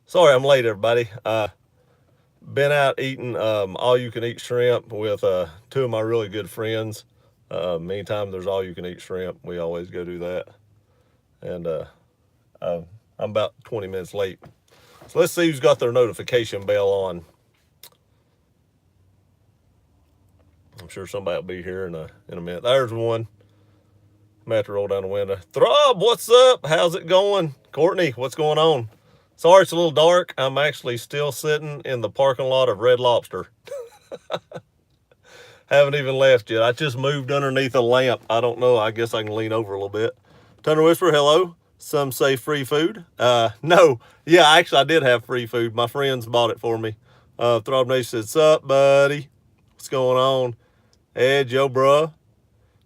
Sorry I'm late, everybody. Been out eating all you can eat shrimp with two of my really good friends. Meantime, there's all you can eat shrimp. We always go do that. And uh, I'm about 20 minutes late. So let's see who's got their notification bell on. I'm sure somebody will be here in a minute. There's one. I'm going to have to roll down the window. Throb, what's up? How's it going? Courtney, what's going on? Sorry it's a little dark. I'm actually still sitting in the parking lot of Red Lobster. Haven't even left yet. I just moved underneath a lamp. I don't know. I guess I can lean over a little bit. Thunder Whisper, hello. Some say free food. No. Yeah, actually, I did have free food. My friends bought it for me. Throb Nation says, sup, buddy? What's going on? Ed, yo, bruh.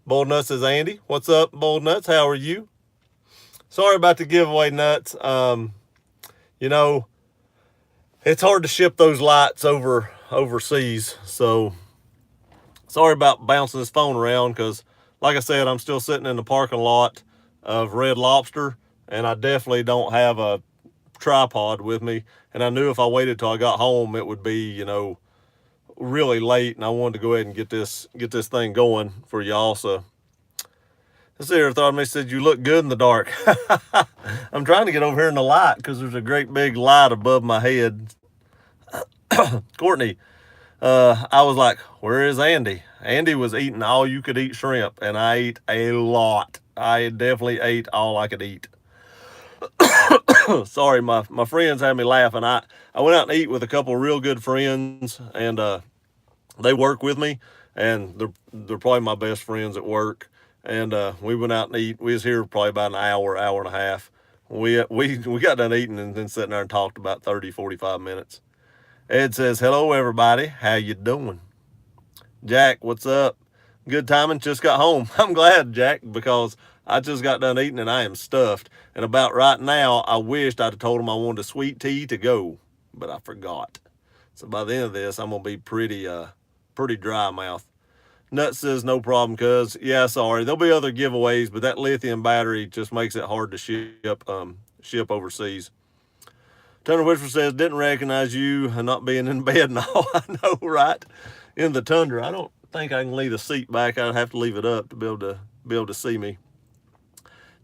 Bold Nuts says, Andy. What's up, Bold Nuts? How are you? Sorry about the giveaway, Nuts. You know, it's hard to ship those lights overseas. So sorry about bouncing this phone around because, like I said, I'm still sitting in the parking lot of Red Lobster, and I definitely don't have a tripod with me. And I knew if I waited till I got home, it would be, really late, and I wanted to go ahead and get this thing going for y'all. So this here thought me said you look good in the dark. I'm trying to get over here in the light because there's a great big light above my head. Courtney, I was like, where is Andy? Andy was eating all you could eat shrimp, and I ate a lot. I definitely ate all I could eat. Sorry, my friends had me laughing. I went out and eat with a couple of real good friends, and they work with me, and they're probably my best friends at work. And we went out and eat. We was here probably about an hour and a half. We got done eating and then sitting there and talked about 30, 45 minutes. Ed says, hello, everybody. How you doing? Jack, what's up? Good timing. Just got home. I'm glad, Jack, because I just got done eating and I am stuffed. And about right now, I wished I'd have told him I wanted a sweet tea to go, but I forgot. So by the end of this, I'm gonna be pretty dry mouth. Nut says no problem, cuz yeah, sorry. There'll be other giveaways, but that lithium battery just makes it hard to ship overseas. Thunder Whisper says didn't recognize you and not being in bed and all. I know, right? In the tundra. I don't think I can leave the seat back. I'd have to leave it up to be able to see me.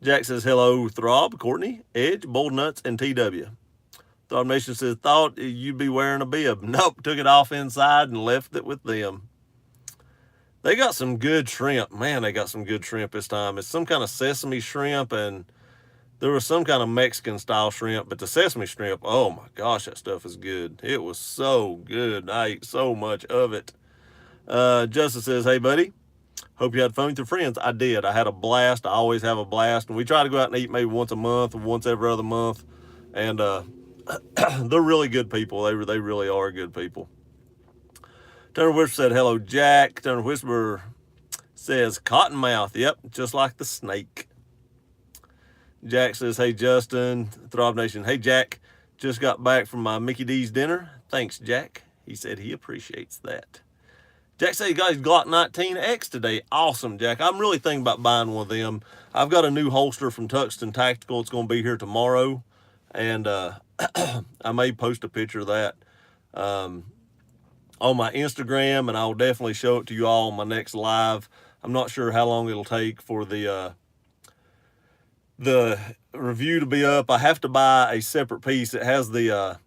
Jack says hello, Throb, Courtney, Edge, Bold Nuts, and TW. Throb Nation says thought you'd be wearing a bib. Nope, took it off inside and left it with them. They got some good shrimp. Man, they got some good shrimp this time. It's some kind of sesame shrimp, and there was some kind of Mexican style shrimp, but the sesame shrimp, oh my gosh, that stuff is good. It was so good. I ate so much of it. Justice says, hey, buddy, hope you had fun with your friends. I did. I had a blast. I always have a blast. And we try to go out and eat maybe once a month or once every other month. And they're really good people. They really are good people. Turner Whisper said, hello, Jack. Turner Whisper says, Cottonmouth. Yep, just like the snake. Jack says, hey, Justin, Throb Nation. Hey, Jack, just got back from my Mickey D's dinner. Thanks, Jack. He said he appreciates that. Jack said he got his Glock 19X today. Awesome, Jack. I'm really thinking about buying one of them. I've got a new holster from Tuxton Tactical. It's going to be here tomorrow. And I may post a picture of that on my Instagram, and I'll definitely show it to you all on my next live. I'm not sure how long it'll take for the review to be up. I have to buy a separate piece. It has the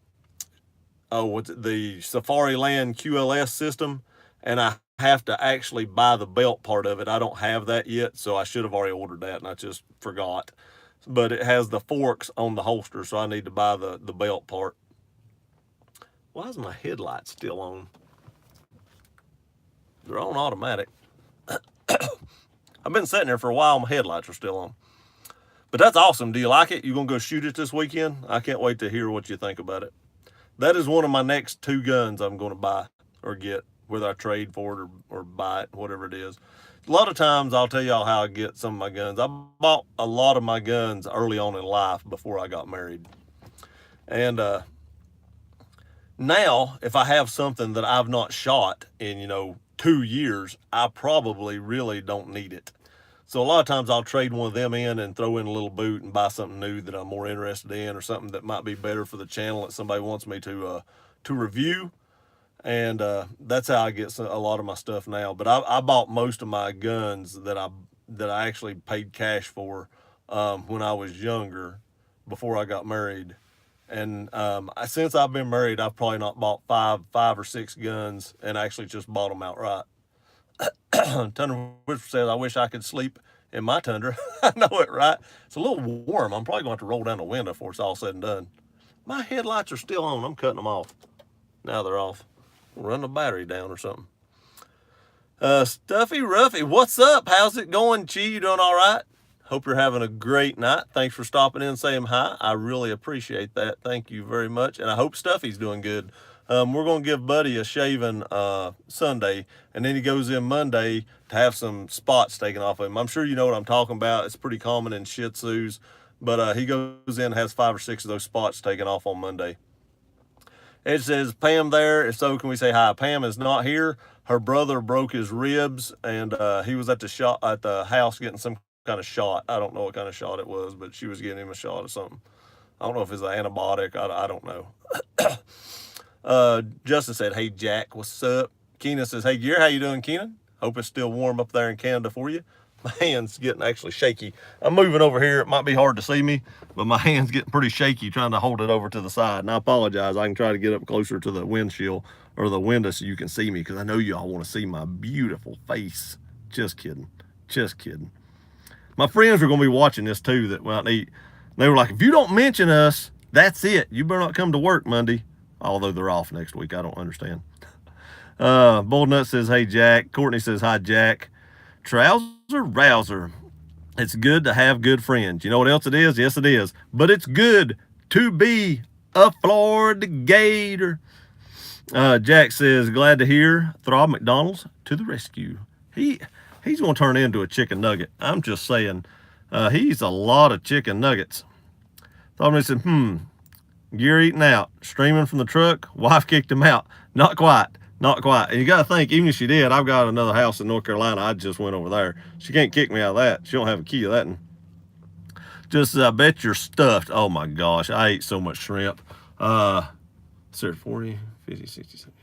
the Safariland QLS system, and I have to actually buy the belt part of it. I don't have that yet, so I should have already ordered that, and I just forgot. But it has the forks on the holster, so I need to buy the belt part. Why is my headlight still on? They're on automatic. I've been sitting there for a while. My headlights are still on. But that's awesome. Do you like it? You gonna go shoot it this weekend? I can't wait to hear what you think about it. That is one of my next two guns I'm going to buy or get, whether I trade for it or buy it, whatever it is. A lot of times I'll tell y'all how I get some of my guns. I bought a lot of my guns early on in life before I got married. And now, if I have something that I've not shot in, 2 years, I probably really don't need it. So a lot of times I'll trade one of them in and throw in a little boot and buy something new that I'm more interested in, or something that might be better for the channel that somebody wants me to review. And that's how I get a lot of my stuff now. But I bought most of my guns that I actually paid cash for when I was younger, before I got married. And since I've been married, I've probably not bought five or six guns, and actually just bought them outright. Tundra Whisper says, I wish I could sleep in my Tundra. I know it, right? It's a little warm. I'm probably going to have to roll down the window before it's all said and done. My headlights are still on. I'm cutting them off. Now they're off. Run the battery down or something. Stuffy Ruffy, what's up? How's it going, Chi? You doing all right? Hope you're having a great night. Thanks for stopping in and saying hi. I really appreciate that. Thank you very much. And I hope Stuffy's doing good. We're going to give Buddy a shaving Sunday, and then he goes in Monday to have some spots taken off of him. I'm sure you know what I'm talking about. It's pretty common in Shih Tzus, but he goes in and has 5 or 6 of those spots taken off on Monday. It says, Pam there. If so, can we say hi? Pam is not here. Her brother broke his ribs, and he was at the house getting some kind of shot. I don't know what kind of shot it was, but she was getting him a shot of something. I don't know if it's an antibiotic. I don't know. Justin said, hey, Jack, what's up? Keenan says, hey, Gear, how you doing, Keenan? Hope it's still warm up there in Canada for you. My hand's getting actually shaky. I'm moving over here. It might be hard to see me, but my hand's getting pretty shaky trying to hold it over to the side. And I apologize. I can try to get up closer to the windshield or the window so you can see me, because I know y'all want to see my beautiful face. Just kidding. Just kidding. My friends are going to be watching this too that went out and eat. They were like, if you don't mention us, that's it. You better not come to work Monday. Although they're off next week. I don't understand. Bullnut says, hey, Jack. Courtney says, hi, Jack. Trouser Rouser. It's good to have good friends. You know what else it is? Yes, it is. But it's good to be a Florida Gator. Jack says, glad to hear Throb McDonald's to the rescue. He's going to turn into a chicken nugget. I'm just saying. He's a lot of chicken nuggets. Throb said, Gear eating out, streaming from the truck. Wife kicked him out. Not quite. Not quite. And you got to think, even if she did, I've got another house in North Carolina. I just went over there. She can't kick me out of that. She don't have a key of that one. Just, I bet you're stuffed. Oh, my gosh. I ate so much shrimp. 40, 50, 60, 70,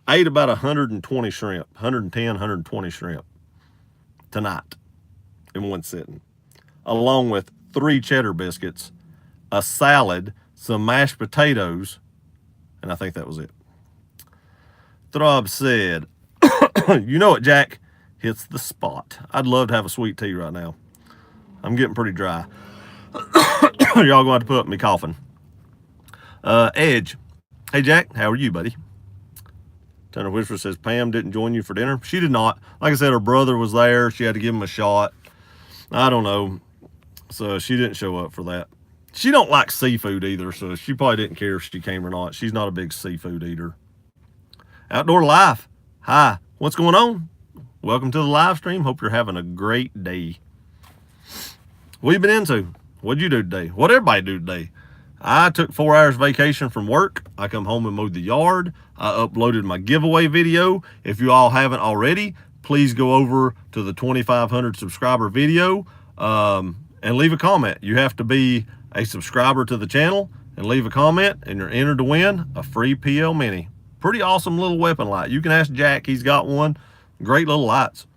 I ate about 120 shrimp. 110, 120 shrimp tonight in one sitting. Along with 3 cheddar biscuits, a salad, some mashed potatoes, and I think that was it. Throb said, you know it, Jack, hits the spot. I'd love to have a sweet tea right now. I'm getting pretty dry. Y'all going to have to put up me coughing. Edge, hey, Jack, how are you, buddy? Tundra Whisper says, Pam didn't join you for dinner. She did not. Like I said, her brother was there. She had to give him a shot. I don't know. So she didn't show up for that. She don't like seafood either, so she probably didn't care if she came or not. She's not a big seafood eater. Outdoor Life. Hi, what's going on? Welcome to the live stream. Hope you're having a great day. What you been into? What'd you do today? What everybody do today? I took 4 hours vacation from work. I come home and mowed the yard. I uploaded my giveaway video. If you all haven't already, please go over to the 2,500 subscriber video and leave a comment. You have to be a subscriber to the channel and leave a comment, and you're entered to win a free PL Mini. Pretty awesome little weapon light. You can ask Jack. He's got one. Great little lights.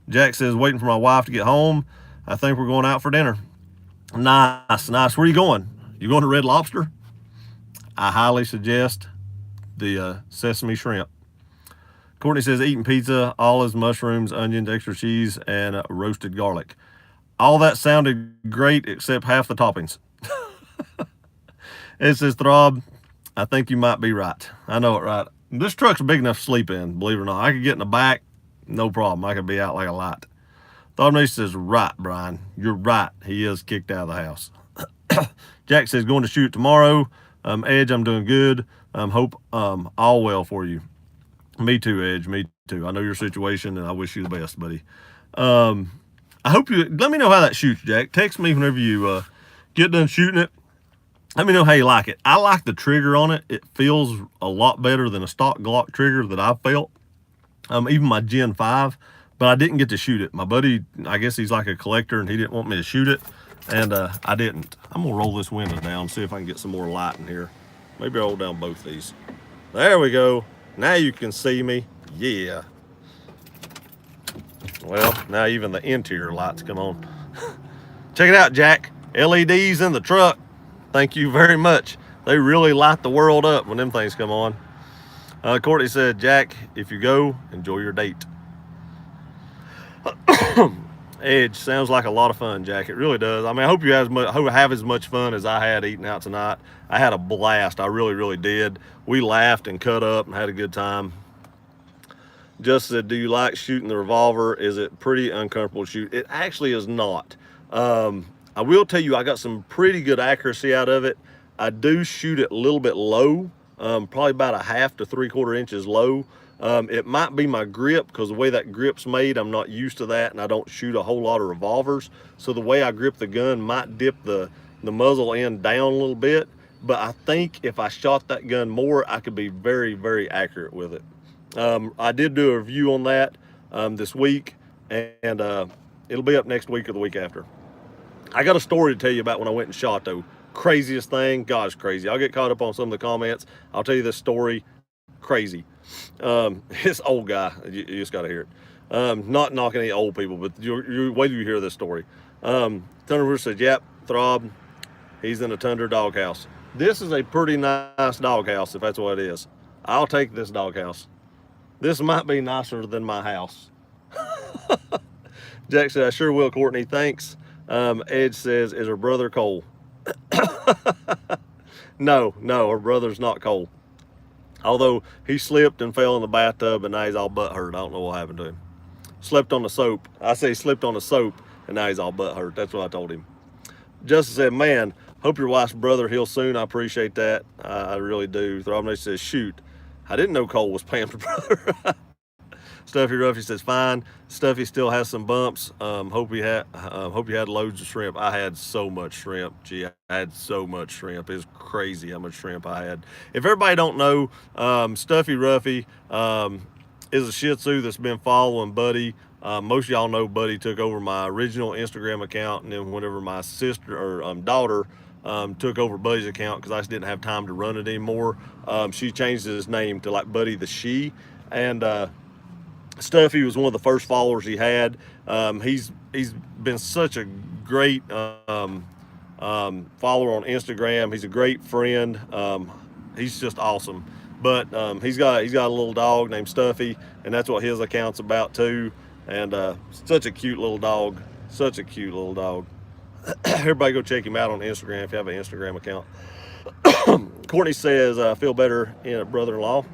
Jack says, waiting for my wife to get home. I think we're going out for dinner. Nice, nice. Where are you going? You going to Red Lobster? I highly suggest the sesame shrimp. Courtney says, eating pizza, olives, mushrooms, onions, extra cheese, and roasted garlic. All that sounded great except half the toppings. It says, Throb, I think you might be right. I know it, right? This truck's big enough to sleep in, believe it or not. I could get in the back, no problem. I could be out like a light. Throb says, right, Brian. You're right. He is kicked out of the house. Jack says, going to shoot tomorrow. Edge, I'm doing good. Hope all well for you. Me too, Edge. Me too. I know your situation, and I wish you the best, buddy. I hope you, let me know how that shoots, Jack. Text me whenever you get done shooting it. Let me know how you like it. I like the trigger on it. It feels a lot better than a stock Glock trigger that I've felt. Even my Gen 5, but I didn't get to shoot it. My buddy, I guess he's like a collector, and he didn't want me to shoot it, and I didn't. I'm gonna roll this window down, see if I can get some more light in here. Maybe I'll roll down both these. There we go. Now you can see me. Yeah. Well, now even the interior lights come on. Check it out, Jack. LEDs in the truck. Thank you very much. They really light the world up when them things come on. Courtney said, Jack, if you go, enjoy your date. Edge, sounds like a lot of fun, Jack. It really does. I mean, I hope you have as much fun as I had eating out tonight. I had a blast. I really, really did. We laughed and cut up and had a good time. Just said, do you like shooting the revolver? Is it pretty uncomfortable to shoot? It actually is not. I will tell you, I got some pretty good accuracy out of it. I do shoot it a little bit low, probably about 1/2 to 3/4 inches low. It might be my grip, because the way that grip's made, I'm not used to that, and I don't shoot a whole lot of revolvers. So the way I grip the gun might dip the muzzle end down a little bit, but I think if I shot that gun more, I could be very, very accurate with it. I did do a review on that this week, and it'll be up next week or the week after. I got a story to tell you about when I went and shot, though. Craziest thing, gosh, crazy. I'll get caught up on some of the comments. I'll tell you this story. Crazy. This old guy, you just got to hear it. Not knocking any old people, but wait till you hear this story. Thunder said, yep, Throb, he's in a Tundra doghouse. This is a pretty nice doghouse, if that's what it is. I'll take this doghouse. This might be nicer than my house. Jack said, I sure will, Courtney, thanks. Edge says, is her brother Cole? No, her brother's not Cole. Although he slipped and fell in the bathtub, and now he's all butt hurt. I don't know what happened to him. Slept on the soap. I say he slipped on the soap, and now he's all butt hurt. That's what I told him. Justin said, man, hope your wife's brother heals soon. I appreciate that. I really do. Throbney says, shoot. I didn't know Cole was Pam's brother. Stuffy Ruffy says, fine. Stuffy still has some bumps. Hope you had loads of shrimp. I had so much shrimp. Gee, I had so much shrimp. It's crazy how much shrimp I had. If everybody don't know, Stuffy Ruffy is a Shih Tzu that's been following Buddy. Most of y'all know Buddy took over my original Instagram account, and then whenever my sister or daughter took over Buddy's account, because I just didn't have time to run it anymore, she changed his name to like Buddy the She. And Stuffy was one of the first followers he had. He's been such a great follower on Instagram. He's a great friend. He's just awesome. But he's got a little dog named Stuffy, and that's what his account's about too. And such a cute little dog. Such a cute little dog. Everybody go check him out on Instagram if you have an Instagram account. Courtney says, I feel better in a brother-in-law.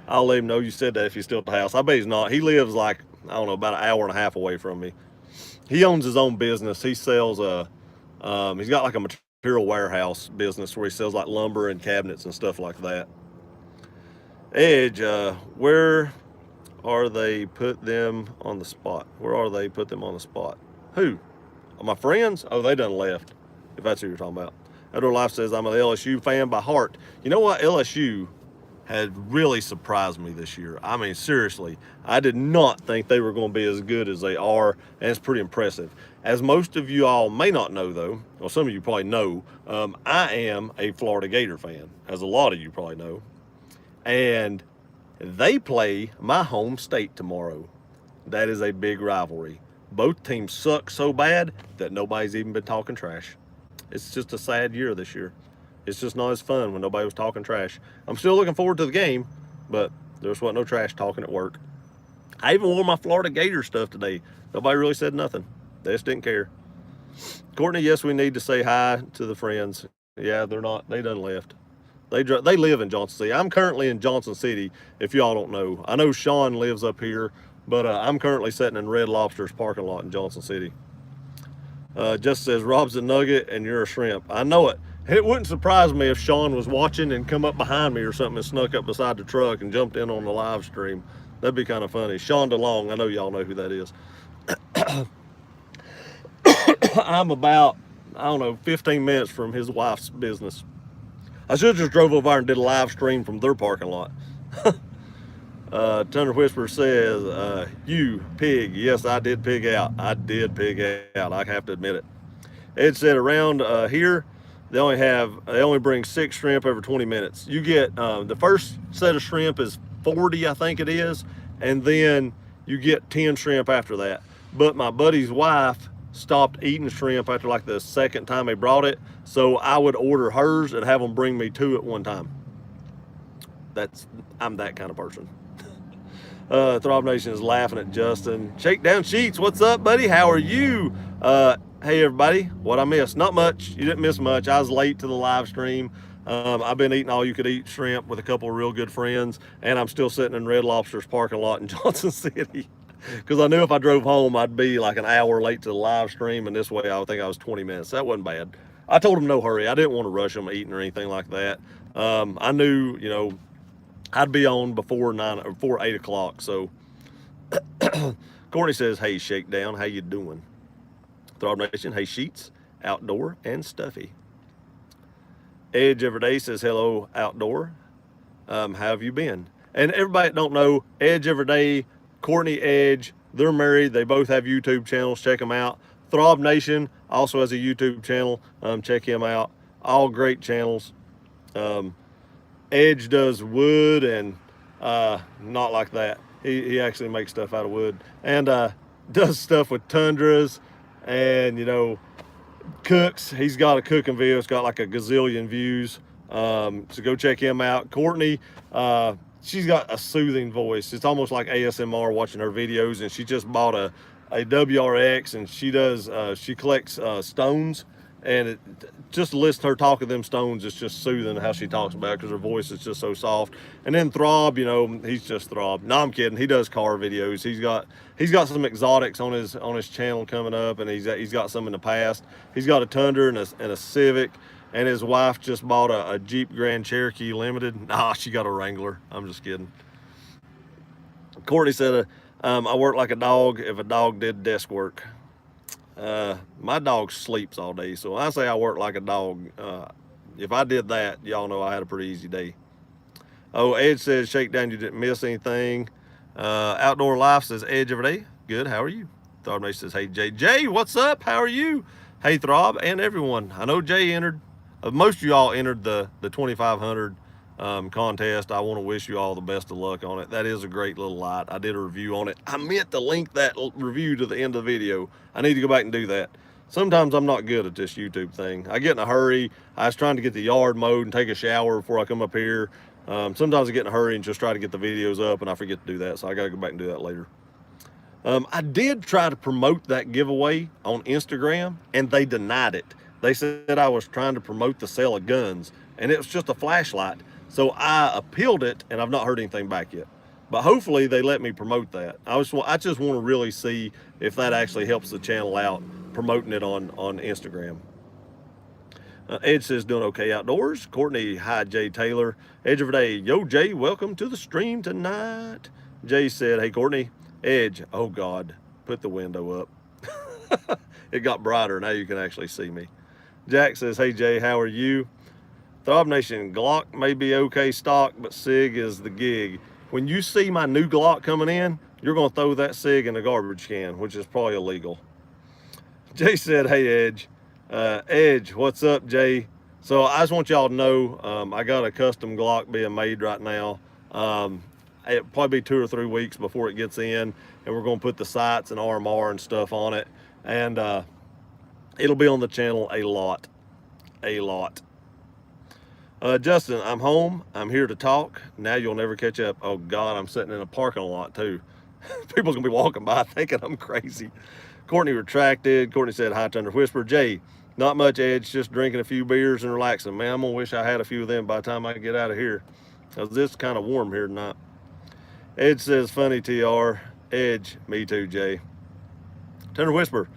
I'll let him know you said that if he's still at the house. I bet he's not. He lives like, I don't know, about 1.5 hours away from me. He owns his own business. He sells, he's got like a material warehouse business where he sells like lumber and cabinets and stuff like that. Edge, where are they put them on the spot? Where are they put them on the spot? Who? My friends? Oh, they done left, if that's who you're talking about. Edward Life says, I'm an LSU fan by heart. You know what? LSU had really surprised me this year. I mean, seriously, I did not think they were going to be as good as they are, and it's pretty impressive. As most of you all may not know, though, or some of you probably know, I am a Florida Gator fan, as a lot of you probably know. And they play my home state tomorrow. That is a big rivalry. Both teams suck so bad that nobody's even been talking trash. It's just a sad year this year. It's just not as fun when nobody was talking trash. I'm still looking forward to the game, but there wasn't no trash talking at work. I even wore my Florida Gator stuff today. Nobody really said nothing. They just didn't care. Courtney, yes, we need to say hi to the friends. Yeah, they're not. They done left. They live in Johnson City. I'm currently in Johnson City, if y'all don't know. I know Sean lives up here, but I'm currently sitting in Red Lobster's parking lot in Johnson City. Just says, Rob's a nugget and you're a shrimp. I know it. It wouldn't surprise me if Sean was watching and come up behind me or something and snuck up beside the truck and jumped in on the live stream. That'd be kind of funny. Sean DeLong, I know y'all know who that is. I'm about, I don't know, 15 minutes from his wife's business. I should have just drove over there and did a live stream from their parking lot. Thunder Whisper says, you pig. Yes, I did pig out. I did pig out. I have to admit it. Ed said around here, they only bring 6 shrimp every 20 minutes. You get the first set of shrimp is 40, I think it is, and then you get 10 shrimp after that. But my buddy's wife stopped eating shrimp after like the second time they brought it, so I would order hers and have them bring me 2 at one time. I'm that kind of person. Throb Nation is laughing at Justin. Shakedown Sheets, what's up, buddy? How are you? Hey, everybody. What I missed? Not much. You didn't miss much. I was late to the live stream. I've been eating all you could eat shrimp with a couple of real good friends, and I'm still sitting in Red Lobster's parking lot in Johnson City because I knew if I drove home, I'd be like an hour late to the live stream, and this way I would think I was 20 minutes. That wasn't bad. I told them no hurry. I didn't want to rush them eating or anything like that. I knew, I'd be on before 8 o'clock. So Courtney says, hey, Shakedown, how you doing? Throb Nation, hey, Sheets, outdoor and stuffy. Edge Everyday says, hello, outdoor. How have you been? And everybody that don't know, Edge Everyday, Courtney Edge, they're married. They both have YouTube channels. Check them out. Throb Nation also has a YouTube channel. Check him out. All great channels. Edge does wood and not like that. He actually makes stuff out of wood and does stuff with tundras and, cooks. He's got a cooking video. It's got like a gazillion views. So go check him out. Courtney, she's got a soothing voice. It's almost like ASMR watching her videos, and she just bought a WRX, and she collects stones, and just to listen to her talk of them stones, it's just soothing how she talks about it because her voice is just so soft. And then Throb, he's just Throb. No, I'm kidding. He does car videos. He's got some exotics on his channel coming up, and he's got some in the past. He's got a Tundra and a Civic, and his wife just bought a Jeep Grand Cherokee Limited. Nah, she got a Wrangler. I'm just kidding. Courtney said, I work like a dog if a dog did desk work. My dog sleeps all day, so I say I work like a dog. If I did that, y'all know I had a pretty easy day. Oh, Edge says, Shakedown, you didn't miss anything. Outdoor Life says, Edge Everyday, good, how are you? Throb Nation says, hey, Jay, what's up? How are you? Hey, Throb, and everyone. I know Jay entered. Most of y'all entered the 2,500 contest. I want to wish you all the best of luck on it. That is a great little light. I did a review on it. I meant to link that review to the end of the video. I need to go back and do that. Sometimes I'm not good at this YouTube thing. I get in a hurry. I was trying to get the yard mowed and take a shower before I come up here. Sometimes I get in a hurry and just try to get the videos up, and I forget to do that, so I got to go back and do that later. I did try to promote that giveaway on Instagram, and they denied it. They said I was trying to promote the sale of guns, and it was just a flashlight. So I appealed it, and I've not heard anything back yet. But hopefully they let me promote that. I just want to really see if that actually helps the channel out, promoting it on Instagram. Edge says, doing okay outdoors. Courtney, hi, Jay Taylor. Edge Everyday, yo, Jay, welcome to the stream tonight. Jay said, hey, Courtney, Edge, oh, God, put the window up. It got brighter. Now you can actually see me. Jack says, hey, Jay, how are you? Throb Nation, Glock may be okay stock, but SIG is the gig. When you see my new Glock coming in, you're going to throw that SIG in the garbage can, which is probably illegal. Jay said, hey, Edge. Edge, what's up, Jay? So I just want y'all to know, I got a custom Glock being made right now. It'll probably be 2 or 3 weeks before it gets in, and we're going to put the sights and RMR and stuff on it. And it'll be on the channel a lot. Justin, I'm home. I'm here to talk. Now you'll never catch up. Oh, God, I'm sitting in a parking lot, too. People's going to be walking by thinking I'm crazy. Courtney retracted. Courtney said, hi, Thunder Whisper. Jay, not much, Edge, just drinking a few beers and relaxing. Man, I'm going to wish I had a few of them by the time I get out of here, because it's kind of warm here tonight. Edge says, funny, TR. Edge, me too, Jay. Thunder Whisper,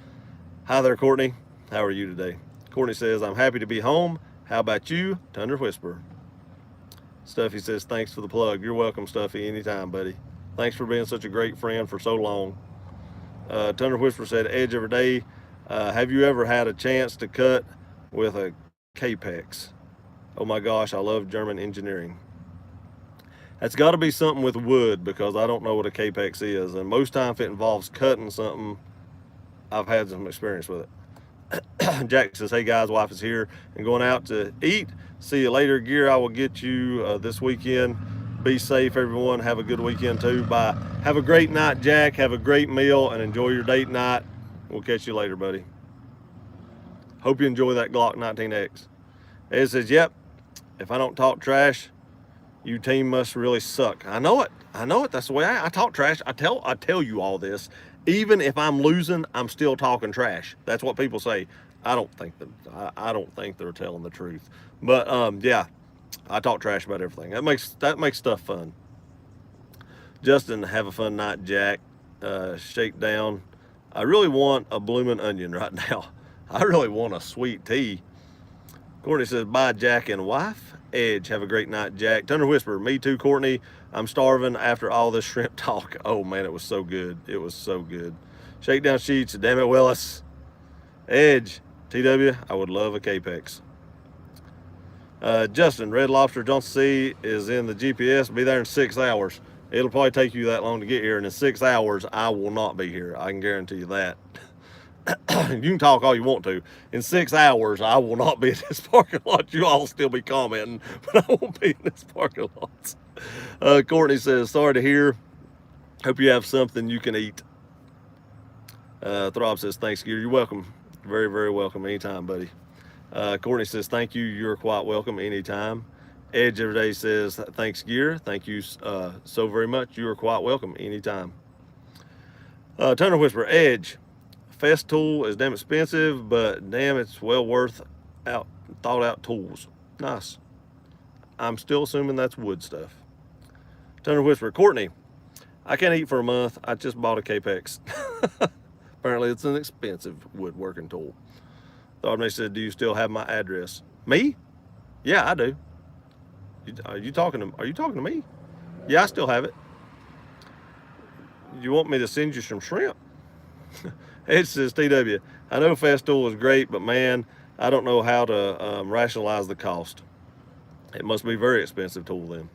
hi there, Courtney. How are you today? Courtney says, I'm happy to be home. How about you, Thunder Whisper? Stuffy says, thanks for the plug. You're welcome, Stuffy, anytime, buddy. Thanks for being such a great friend for so long. Thunder Whisper said, Edge Everyday, have you ever had a chance to cut with a Capex? Oh my gosh, I love German engineering. That's got to be something with wood because I don't know what a Capex is. And most time if it involves cutting something, I've had some experience with it. Jack says, hey guys, wife is here and going out to eat. See you later, Gear. I will get you this weekend. Be safe, everyone. Have a good weekend too. Bye. Have a great night, Jack. Have a great meal and enjoy your date night. We'll catch you later, buddy. Hope you enjoy that Glock 19X. Ed says, yep, if I don't talk trash, you team must really suck. I know it. I know it. That's the way I talk trash. I tell you all this. Even if I'm losing, I'm still talking trash. That's what people say. I don't think they're telling the truth. But yeah, I talk trash about everything. That makes stuff fun. Justin, have a fun night, Jack. Shake down. I really want a bloomin' onion right now. I really want a sweet tea. Courtney says, bye, Jack and wife. Edge, have a great night, Jack. Thunder Whisper, me too, Courtney. I'm starving after all this shrimp talk. Oh, man, it was so good. It was so good. Shakedown Sheets, damn it, Willis. Edge, TW, I would love a Capex. Justin, Red Lobster Johnson C is in the GPS. Be there in 6 hours. It'll probably take you that long to get here, and in 6 hours, I will not be here. I can guarantee you that. You can talk all you want to. In 6 hours, I will not be in this parking lot. You all still be commenting, but I won't be in this parking lot. Courtney says, sorry to hear. Hope you have something you can eat. Throb says, thanks, Gear. You're welcome. Very, very welcome. Anytime, buddy. Courtney says, thank you. You're quite welcome anytime. Edge every day says, thanks, Gear. Thank you so very much. You are quite welcome anytime. Thunder Whisper, Edge. Festool is damn expensive, but damn, it's well worth thought out tools. Nice. I'm still assuming that's wood stuff. Thunder Whisper, Courtney, I can't eat for a month. I just bought a Capex. Apparently it's an expensive woodworking tool. Thornton said, do you still have my address? Me? Yeah, I do. Are you talking to me? Yeah, I still have it. You want me to send you some shrimp? It says, TW, I know Festool is great, but man, I don't know how to rationalize the cost. It must be a very expensive tool then.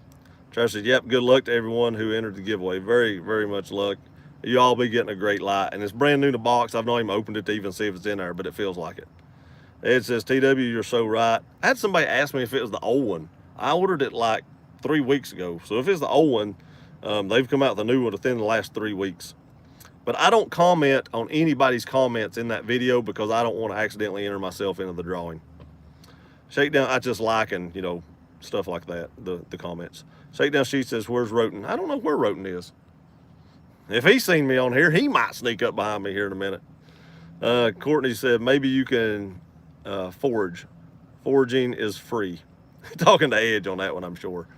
Travis says, yep, good luck to everyone who entered the giveaway. Very, very much luck. You all be getting a great light. And it's brand new in the box. I've not even opened it to even see if it's in there, but it feels like it. Ed says, TW, you're so right. I had somebody ask me if it was the old one. I ordered it like 3 weeks ago. So if it's the old one, they've come out with a new one within the last 3 weeks. But I don't comment on anybody's comments in that video because I don't want to accidentally enter myself into the drawing. Shakedown, I just liking, stuff like that, the comments. Shakedown Sheet says, where's Roten? I don't know where Roten is. If he's seen me on here, he might sneak up behind me here in a minute. Courtney said, maybe you can forage. Foraging is free. Talking to Edge on that one, I'm sure.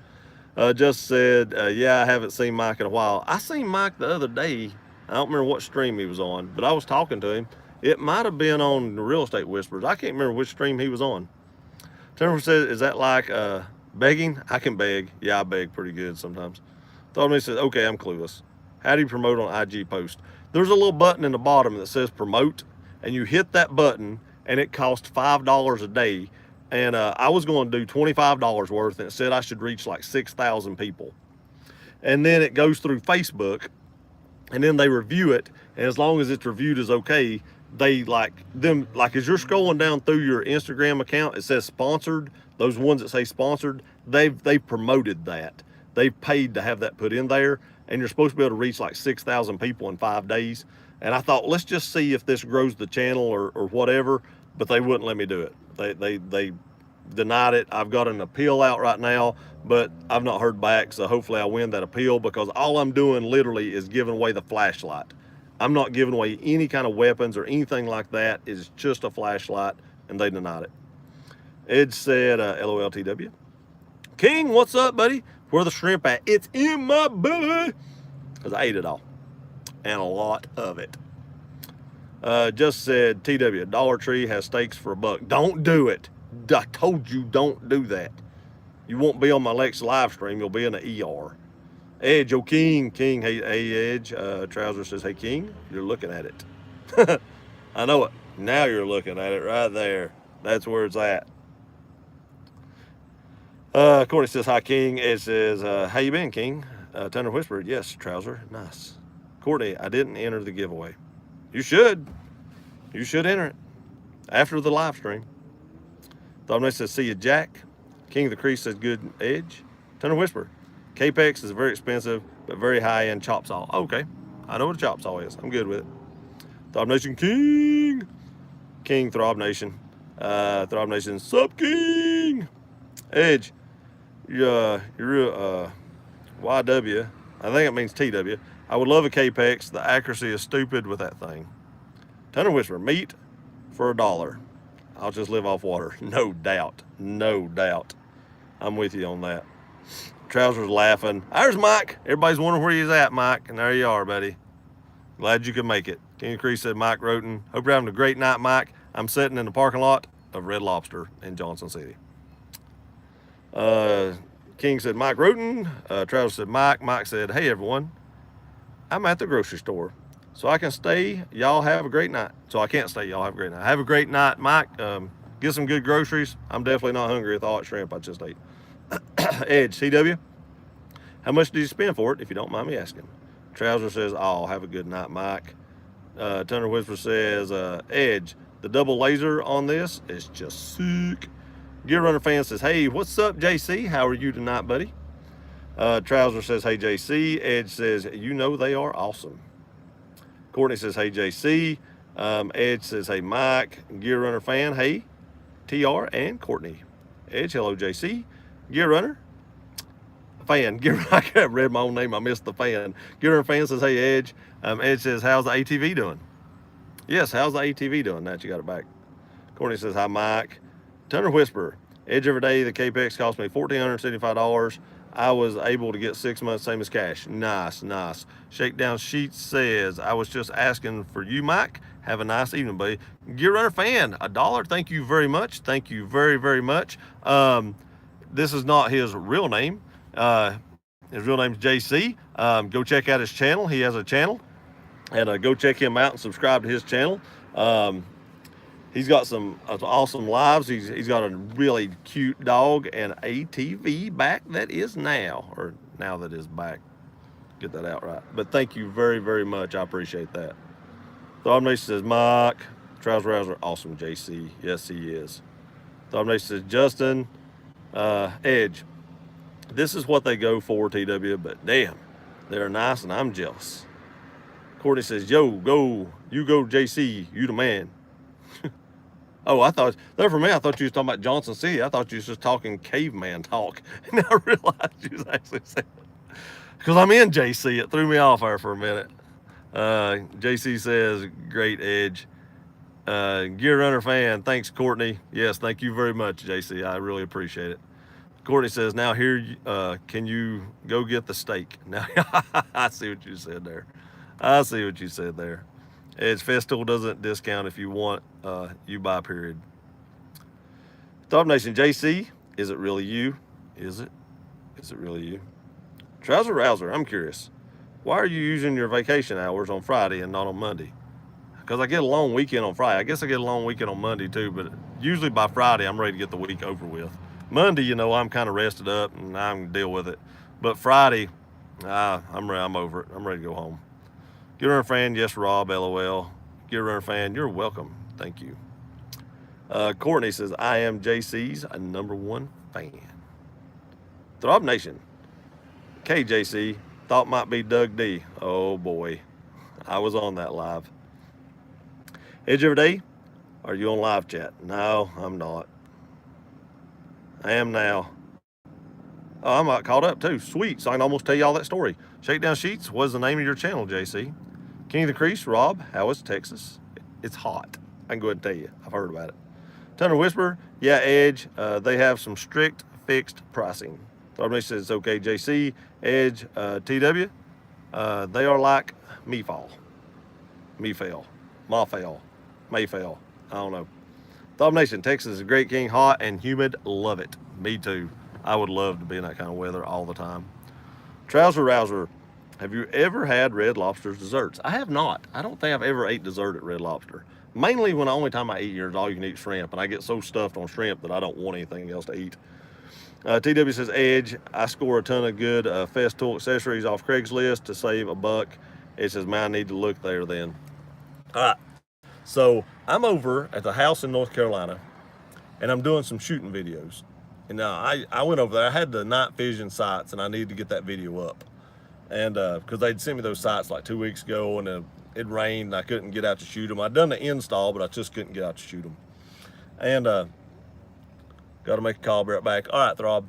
Just said, yeah, I haven't seen Mike in a while. I seen Mike the other day. I don't remember what stream he was on, but I was talking to him. It might have been on the Real Estate Whispers. I can't remember which stream he was on. Jennifer said, is that like begging? I can beg. Yeah, I beg pretty good sometimes. Thought me said, okay, I'm clueless. How do you promote on IG post? There's a little button in the bottom that says promote, and you hit that button, and it costs $5 a day. And I was going to do $25 worth, and it said I should reach like 6,000 people. And then it goes through Facebook, and then they review it, and as long as it's reviewed as okay, they as you're scrolling down through your Instagram account, it says sponsored. Those ones that say sponsored, they've promoted that. They've paid to have that put in there, and you're supposed to be able to reach like 6,000 people in 5 days. And I thought, let's just see if this grows the channel or whatever, but they wouldn't let me do it. They denied it. I've got an appeal out right now, but I've not heard back, so hopefully I win that appeal, because all I'm doing literally is giving away the flashlight. I'm not giving away any kind of weapons or anything like that. It's just a flashlight, and they denied it. Ed said, LOLTW. King, what's up, buddy? Where the shrimp at? It's in my belly, because I ate it all, and a lot of it. Just said, TW, Dollar Tree has steaks for $1. Don't do it. I told you don't do that. You won't be on my next live stream. You'll be in the ER. Edge, oh King, hey Edge. Trouser says, hey King, you're looking at it. I know it. Now you're looking at it right there. That's where it's at. Courtney says, hi, King. It says, how you been, King? Tanner whispered, yes, Trouser. Nice. Courtney, I didn't enter the giveaway. You should. You should enter it after the live stream. Dominic says, see you, Jack. King of the Crease says, good edge. Tanner whisper, Capex is very expensive, but very high-end chop saw. Okay. I know what a chop saw is. I'm good with it. Throb Nation King. King Throb Nation. Throb Nation Sup King. Edge. You're YW. I think it means TW. I would love a Capex. The accuracy is stupid with that thing. Tanner Whisper. Meat for $1. I'll just live off water. No doubt. No doubt. I'm with you on that. Trousers laughing. There's Mike. Everybody's wondering where he's at, Mike. And there you are, buddy. Glad you could make it. King of Crease said, Mike Roten. Hope you're having a great night, Mike. I'm sitting in the parking lot of Red Lobster in Johnson City. King said, Mike Roten. Travis said, Mike. Mike said, hey, everyone. I'm at the grocery store. So I can stay. Y'all have a great night. So I can't stay. Y'all have a great night. Have a great night, Mike. Get some good groceries. I'm definitely not hungry with all that shrimp I just ate. Edge, CW. How much did you spend for it, if you don't mind me asking? Trouser says, oh, have a good night, Mike. Thunder Whisper says, Edge, the double laser on this is just sick. Gear Runner fan says, hey, what's up, JC? How are you tonight, buddy? Trouser says, hey, JC. Edge says, you know they are awesome. Courtney says, hey, JC. Edge says, hey, Mike. Gear Runner fan, hey, TR and Courtney. Edge, hello, JC. Gear Runner fan. I read my own name. I missed the fan. Gear Runner fan says, hey, Edge. Edge says, how's the ATV doing? Yes, how's the ATV doing? Now that you got it back. Courtney says, hi, Mike. Thunder Whisper. Edge every day. The Capex cost me $1,475. I was able to get 6 months, same as cash. Nice, nice. Shakedown Sheets says, I was just asking for you, Mike. Have a nice evening, buddy. Gear Runner fan, $1. Thank you very much. Thank you very, very much. This is not his real name. His real name's JC. Go check out his channel. He has a channel. And go check him out and subscribe to his channel. He's got some awesome lives. He's got a really cute dog and ATV back that is now, or now that is back. Get that out right. But thank you very, very much. I appreciate that. Throb Nation says, Mike. Trouser Rouser, awesome, JC. Yes, he is. Throb Nation says, Justin, Edge. This is what they go for, TW, but damn, they're nice and I'm jealous. Courtney says, yo, go. You go, JC. You the man. Oh, I thought, there for me, I thought you was talking about Johnson City. I thought you was just talking caveman talk. And I realized you was actually saying, because I'm in JC. It threw me off there for a minute. JC says, great Edge. Gear Runner fan, thanks, Courtney. Yes, thank you very much, JC. I really appreciate it. Courtney says, now here, can you go get the steak? Now, I see what you said there. I see what you said there. Edge Festival doesn't discount if you want, you buy, period. Throb Nation JC, is it really you? Is it? Is it really you? Trouser Rouser, I'm curious. Why are you using your vacation hours on Friday and not on Monday? Because I get a long weekend on Friday. I guess I get a long weekend on Monday too, but usually by Friday I'm ready to get the week over with. Monday, you know, I'm kind of rested up and I can deal with it. But Friday, I'm over it. I'm ready to go home. Gear Runner fan, yes, Rob, LOL. Gear Runner fan, you're welcome. Thank you. Courtney says, I am JC's #1 fan. Throb Nation. KJC, thought might be Doug D. Oh boy, I was on that live. Edge every day, are you on live chat? No, I'm not. I am now. Oh, I'm caught up too. Sweet, so I can almost tell you all that story. Shakedown Sheets, what is the name of your channel, JC? King of the Crease, Rob, how is Texas? It's hot. I can go ahead and tell you. I've heard about it. Thunder Whisper, yeah, Edge, they have some strict fixed pricing. Throb Nation says, okay, JC, Edge, TW, they are like Mayfail, Mayfail, I don't know. Throb Nation, Texas is a great, King, hot and humid, love it. Me too. I would love to be in that kind of weather all the time. Trouser Rouser, have you ever had Red Lobster's desserts? I have not. I don't think I've ever ate dessert at Red Lobster. Mainly when the only time I eat here is all you can eat shrimp, and I get so stuffed on shrimp that I don't want anything else to eat. TW says, Edge, I score a ton of good Festool accessories off Craigslist to save $1. It says, man, I need to look there then. All right. So I'm over at the house in North Carolina, and I'm doing some shooting videos. And I went over there. I had the night vision sights, and I needed to get that video up. And because they'd sent me those sights like 2 weeks ago, and it rained, and I couldn't get out to shoot them. I'd done the install, but I just couldn't get out to shoot them. And got to make a call, be right back. All right, Throb.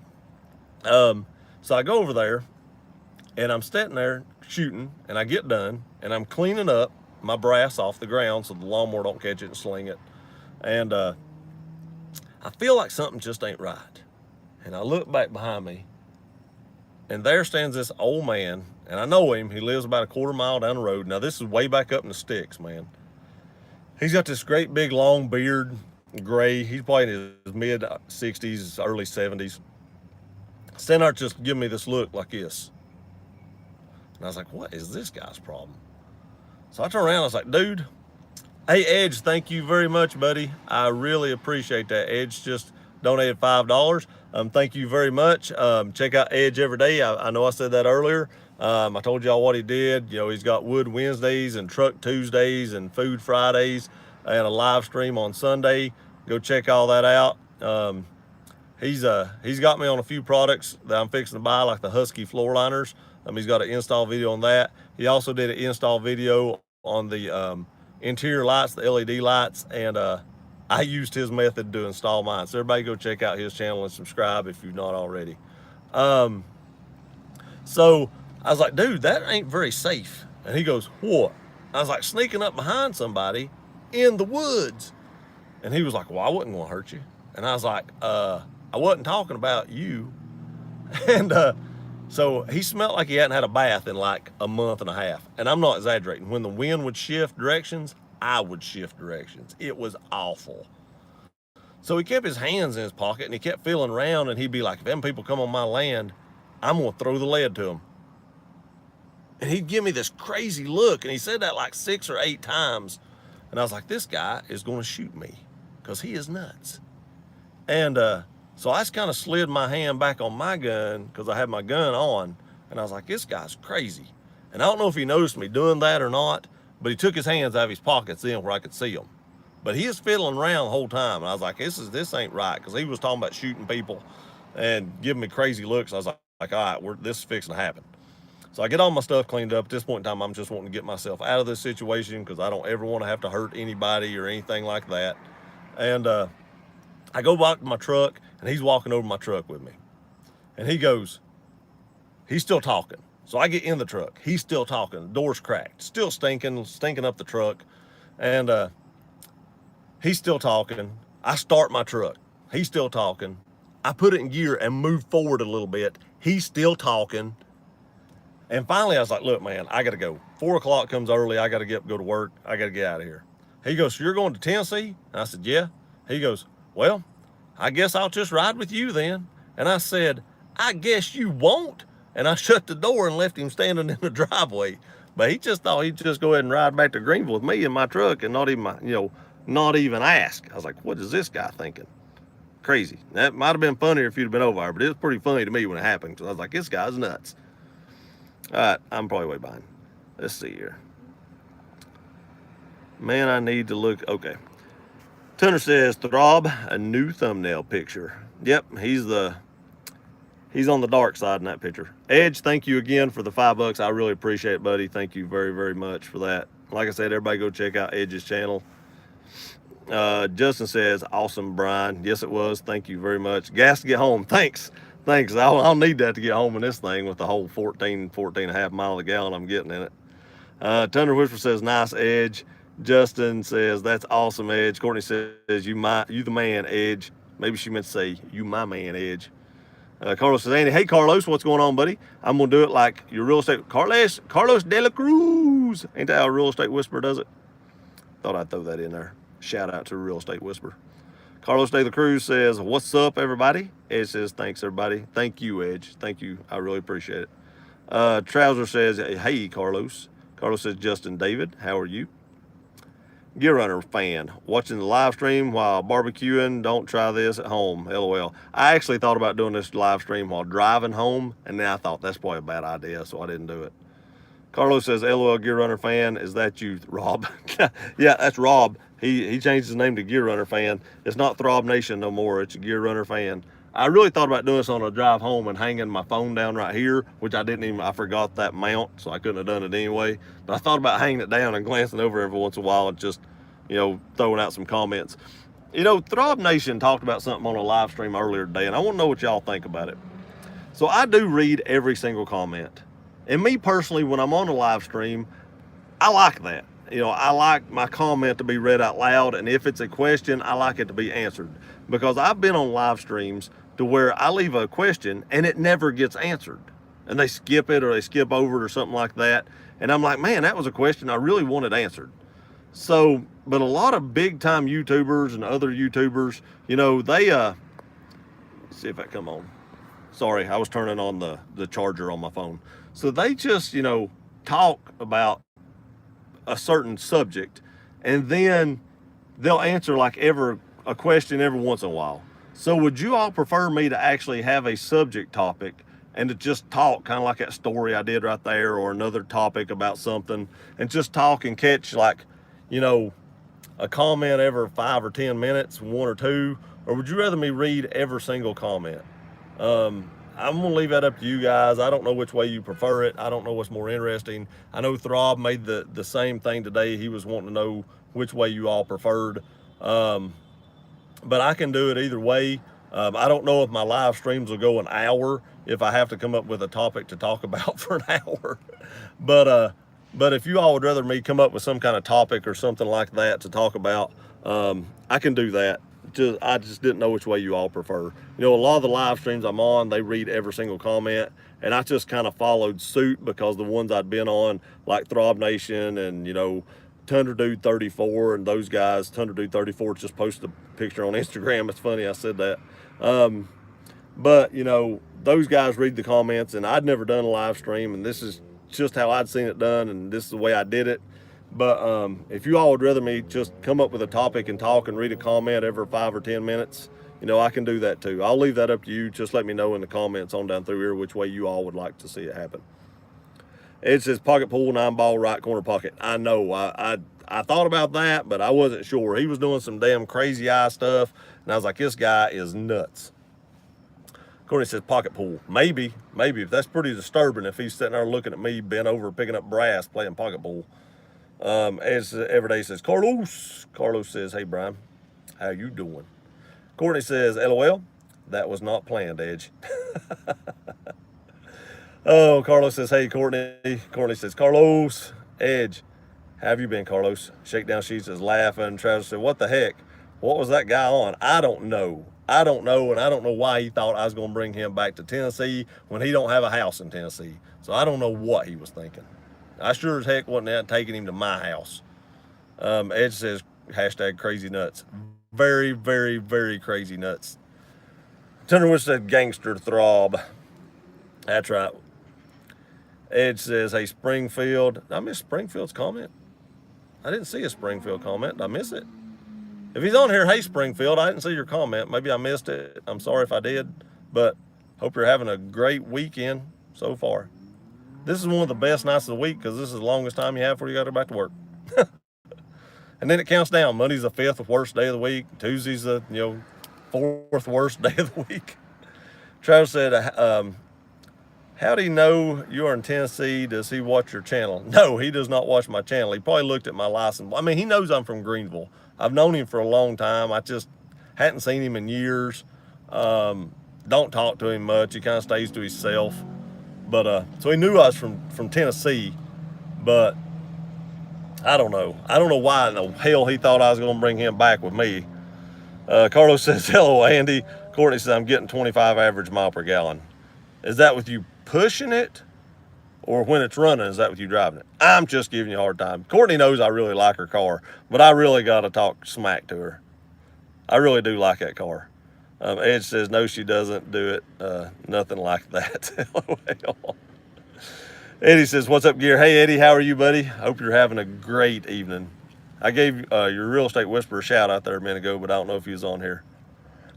So I go over there, and I'm standing there shooting, and I get done, and I'm cleaning up my brass off the ground so the lawnmower don't catch it and sling it. And I feel like something just ain't right. And I look back behind me, and there stands this old man, and I know him. He lives about a quarter mile down the road. Now, this is way back up in the sticks, man. He's got this great big long beard, gray. He's probably in his mid-60s, early 70s. Standing there just giving me this look like this. And I was like, what is this guy's problem? So I turned around, I was like, dude, hey, Edge, thank you very much, buddy. I really appreciate that. Edge just donated $5. Thank you very much. Check out Edge every day. I know I said that earlier. I told y'all what he did. You know, he's got Wood Wednesdays and Truck Tuesdays and Food Fridays and a live stream on Sunday. Go check all that out. He's got me on a few products that I'm fixing to buy, like the Husky floor liners. He's got an install video on that. He also did an install video on the interior lights, the LED lights, and I used his method to install mine. So everybody go check out his channel and subscribe if you've not already. So I was like, dude, that ain't very safe. And he goes, what? I was like, sneaking up behind somebody in the woods. And he was like, well, I wasn't gonna hurt you. And I was like, I wasn't talking about you. And so he smelled like he hadn't had a bath in like a month and a half. And I'm not exaggerating. When the wind would shift directions, I would shift directions. It was awful. So he kept his hands in his pocket and he kept feeling around, and he'd be like, if them people come on my land, I'm gonna throw the lead to them. And he'd give me this crazy look, and he said that like 6 or 8 times. And I was like, this guy is gonna shoot me because he is nuts. And so I just kind of slid my hand back on my gun because I had my gun on, and I was like, this guy's crazy. And I don't know if he noticed me doing that or not, but he took his hands out of his pockets then where I could see them. But he was fiddling around the whole time, and I was like, this ain't right, because he was talking about shooting people and giving me crazy looks. I was like, all right, this is fixing to happen. So I get all my stuff cleaned up. At this point in time, I'm just wanting to get myself out of this situation because I don't ever want to have to hurt anybody or anything like that. And I go back to my truck, and he's walking over my truck with me. And he goes, he's still talking. So I get in the truck. He's still talking. The door's cracked. Still stinking up the truck. And he's still talking. I start my truck. He's still talking. I put it in gear and move forward a little bit. He's still talking. And finally, I was like, look, man, I got to go. 4 o'clock comes early. I got to go to work. I got to get out of here. He goes, so you're going to Tennessee? And I said, yeah. He goes, well, I guess I'll just ride with you then. And I said, I guess you won't. And I shut the door and left him standing in the driveway. But he just thought he'd just go ahead and ride back to Greenville with me in my truck and not even ask. I was like, what is this guy thinking? Crazy. That might have been funnier if you'd have been over there, but it was pretty funny to me when it happened. So I was like, this guy's nuts. All right, I'm probably way behind. Let's see here. Man, I need to look. Okay. Tunner says, Throb, a new thumbnail picture. Yep, he's on the dark side in that picture. Edge, thank you again for the $5. I really appreciate it, buddy. Thank you very, very much for that. Like I said, everybody go check out Edge's channel. Justin says, awesome, Brian. Yes, it was. Thank you very much. Gas to get home. Thanks. I'll need that to get home in this thing with the whole 14 and a half mile a gallon I'm getting in it. Thunder Whisper says, nice, Edge. Justin says, that's awesome, Edge. Courtney says, you the man, Edge. Maybe she meant to say, you my man, Edge. Carlos says, Andy, hey, Carlos, what's going on, buddy? I'm going to do it like your real estate. Carlos De La Cruz. Ain't that how Real Estate Whisperer does it? Thought I'd throw that in there. Shout out to Real Estate Whisperer. Carlos De La Cruz says, what's up, everybody? Edge says, thanks, everybody. Thank you, Edge. Thank you. I really appreciate it. Trouser says, hey, Carlos. Carlos says, Justin David, how are you? Gear Runner fan, watching the live stream while barbecuing. Don't try this at home. LOL. I actually thought about doing this live stream while driving home, and then I thought that's probably a bad idea, so I didn't do it. Carlos says, LOL, Gear Runner fan. Is that you, Rob? Yeah, that's Rob. He changed his name to Gear Runner fan. It's not Throb Nation no more. It's Gear Runner fan. I really thought about doing this on a drive home and hanging my phone down right here, which I forgot that mount, so I couldn't have done it anyway. But I thought about hanging it down and glancing over every once in a while and just, throwing out some comments. Throb Nation talked about something on a live stream earlier today, and I want to know what y'all think about it. So I do read every single comment. And me personally, when I'm on a live stream, I like that. I like my comment to be read out loud, and if it's a question, I like it to be answered. Because I've been on live streams to where I leave a question and it never gets answered. And they skip it or they skip over it or something like that. And I'm like, man, that was a question I really wanted answered. So, but a lot of big time YouTubers and other YouTubers, they, let's see if that come on. Sorry, I was turning on the charger on my phone. So they just, talk about a certain subject, and then they'll answer like a question every once in a while. So would you all prefer me to actually have a subject topic and to just talk, kind of like that story I did right there, or another topic about something, and just talk and catch a comment every 5 or 10 minutes, one or two? Or would you rather me read every single comment? I'm going to leave that up to you guys. I don't know which way you prefer it. I don't know what's more interesting. I know Throb made the same thing today. He was wanting to know which way you all preferred. But I can do it either way. I don't know if my live streams will go an hour if I have to come up with a topic to talk about for an hour. But if you all would rather me come up with some kind of topic or something like that to talk about, I can do that. I just didn't know which way you all prefer. A lot of the live streams I'm on, they read every single comment, and I just kind of followed suit because the ones I'd been on, like Throb Nation and, Tundra Dude 34 and those guys, Tundra Dude 34 just posted a picture on Instagram. It's funny I said that. But, those guys read the comments, and I'd never done a live stream, and this is just how I'd seen it done, and this is the way I did it. But if you all would rather me just come up with a topic and talk and read a comment every 5 or 10 minutes, I can do that too. I'll leave that up to you. Just let me know in the comments on down through here which way you all would like to see it happen. It says pocket pool, 9-ball, right corner pocket. I know. I thought about that, but I wasn't sure. He was doing some damn crazy eye stuff, and I was like, this guy is nuts. Courtney says pocket pool. Maybe. That's pretty disturbing if he's sitting there looking at me bent over picking up brass playing pocket pool. As Everyday says, Carlos. Carlos says, hey, Brian, how you doing? Courtney says, LOL, that was not planned, Edge. Oh, Carlos says, hey, Courtney. Courtney says, Carlos, Edge, how have you been, Carlos? Shakedown Sheets is laughing. Travis said, what the heck? What was that guy on? I don't know, and I don't know why he thought I was going to bring him back to Tennessee when he don't have a house in Tennessee. So I don't know what he was thinking. I sure as heck wasn't out taking him to my house. Edge says, hashtag crazy nuts. Very, very, very crazy nuts. Tunderwood said, gangster throb. That's right. Edge says, hey, Springfield. Did I miss Springfield's comment? I didn't see a Springfield comment. Did I miss it? If he's on here, hey, Springfield, I didn't see your comment. Maybe I missed it. I'm sorry if I did. But hope you're having a great weekend so far. This is one of the best nights of the week because this is the longest time you have before you got to go back to work. And then it counts down. Monday's the 5th worst day of the week. Tuesday's the 4th worst day of the week. Travis said, how do you know you're in Tennessee? Does he watch your channel? No, he does not watch my channel. He probably looked at my license. I mean, he knows I'm from Greenville. I've known him for a long time. I just hadn't seen him in years. Don't talk to him much. He kind of stays to himself. But so he knew I was from Tennessee, but I don't know. I don't know why in the hell he thought I was going to bring him back with me. Carlos says, hello, Andy. Courtney says, I'm getting 25 average mile per gallon. Is that with you pushing it? Or when it's running, is that with you driving it? I'm just giving you a hard time. Courtney knows I really like her car, but I really got to talk smack to her. I really do like that car. Edge says, no, she doesn't do it. Nothing like that. LOL. Eddie says, what's up, Gear? Hey, Eddie, how are you, buddy? Hope you're having a great evening. I gave your real estate whisperer a shout out there a minute ago, but I don't know if he was on here.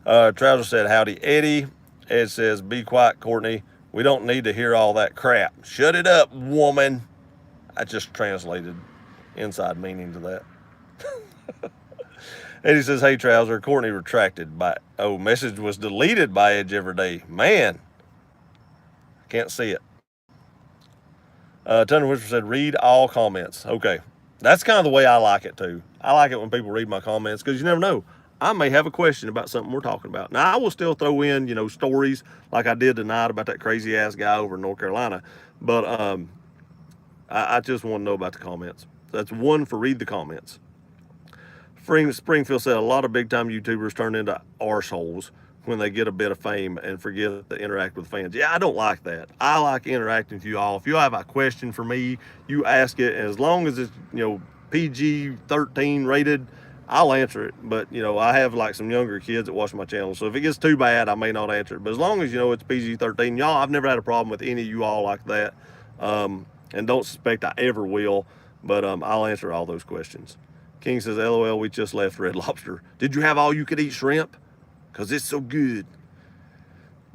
Trouser said, howdy, Eddie. Ed says, be quiet, Courtney. We don't need to hear all that crap. Shut it up, woman. I just translated inside meaning to that. Eddie says, hey, Trouser. Courtney retracted by, message was deleted by Edge every day. Man, can't see it. Thunder Whisper said, read all comments. Okay. That's kind of the way I like it too. I like it when people read my comments because you never know. I may have a question about something we're talking about. Now, I will still throw in, stories like I did tonight about that crazy ass guy over in North Carolina. But I just want to know about the comments. That's one for read the comments. Springfield said a lot of big time YouTubers turn into arseholes when they get a bit of fame and forget to interact with fans. Yeah, I don't like that. I like interacting with you all. If you have a question for me, you ask it, and as long as it's PG-13 rated, I'll answer it. But I have like some younger kids that watch my channel, so if it gets too bad, I may not answer it. But as long as it's PG-13, y'all, I've never had a problem with any of you all like that, and don't suspect I ever will. But I'll answer all those questions. King says, LOL, we just left Red Lobster. Did you have all you could eat shrimp? Because it's so good.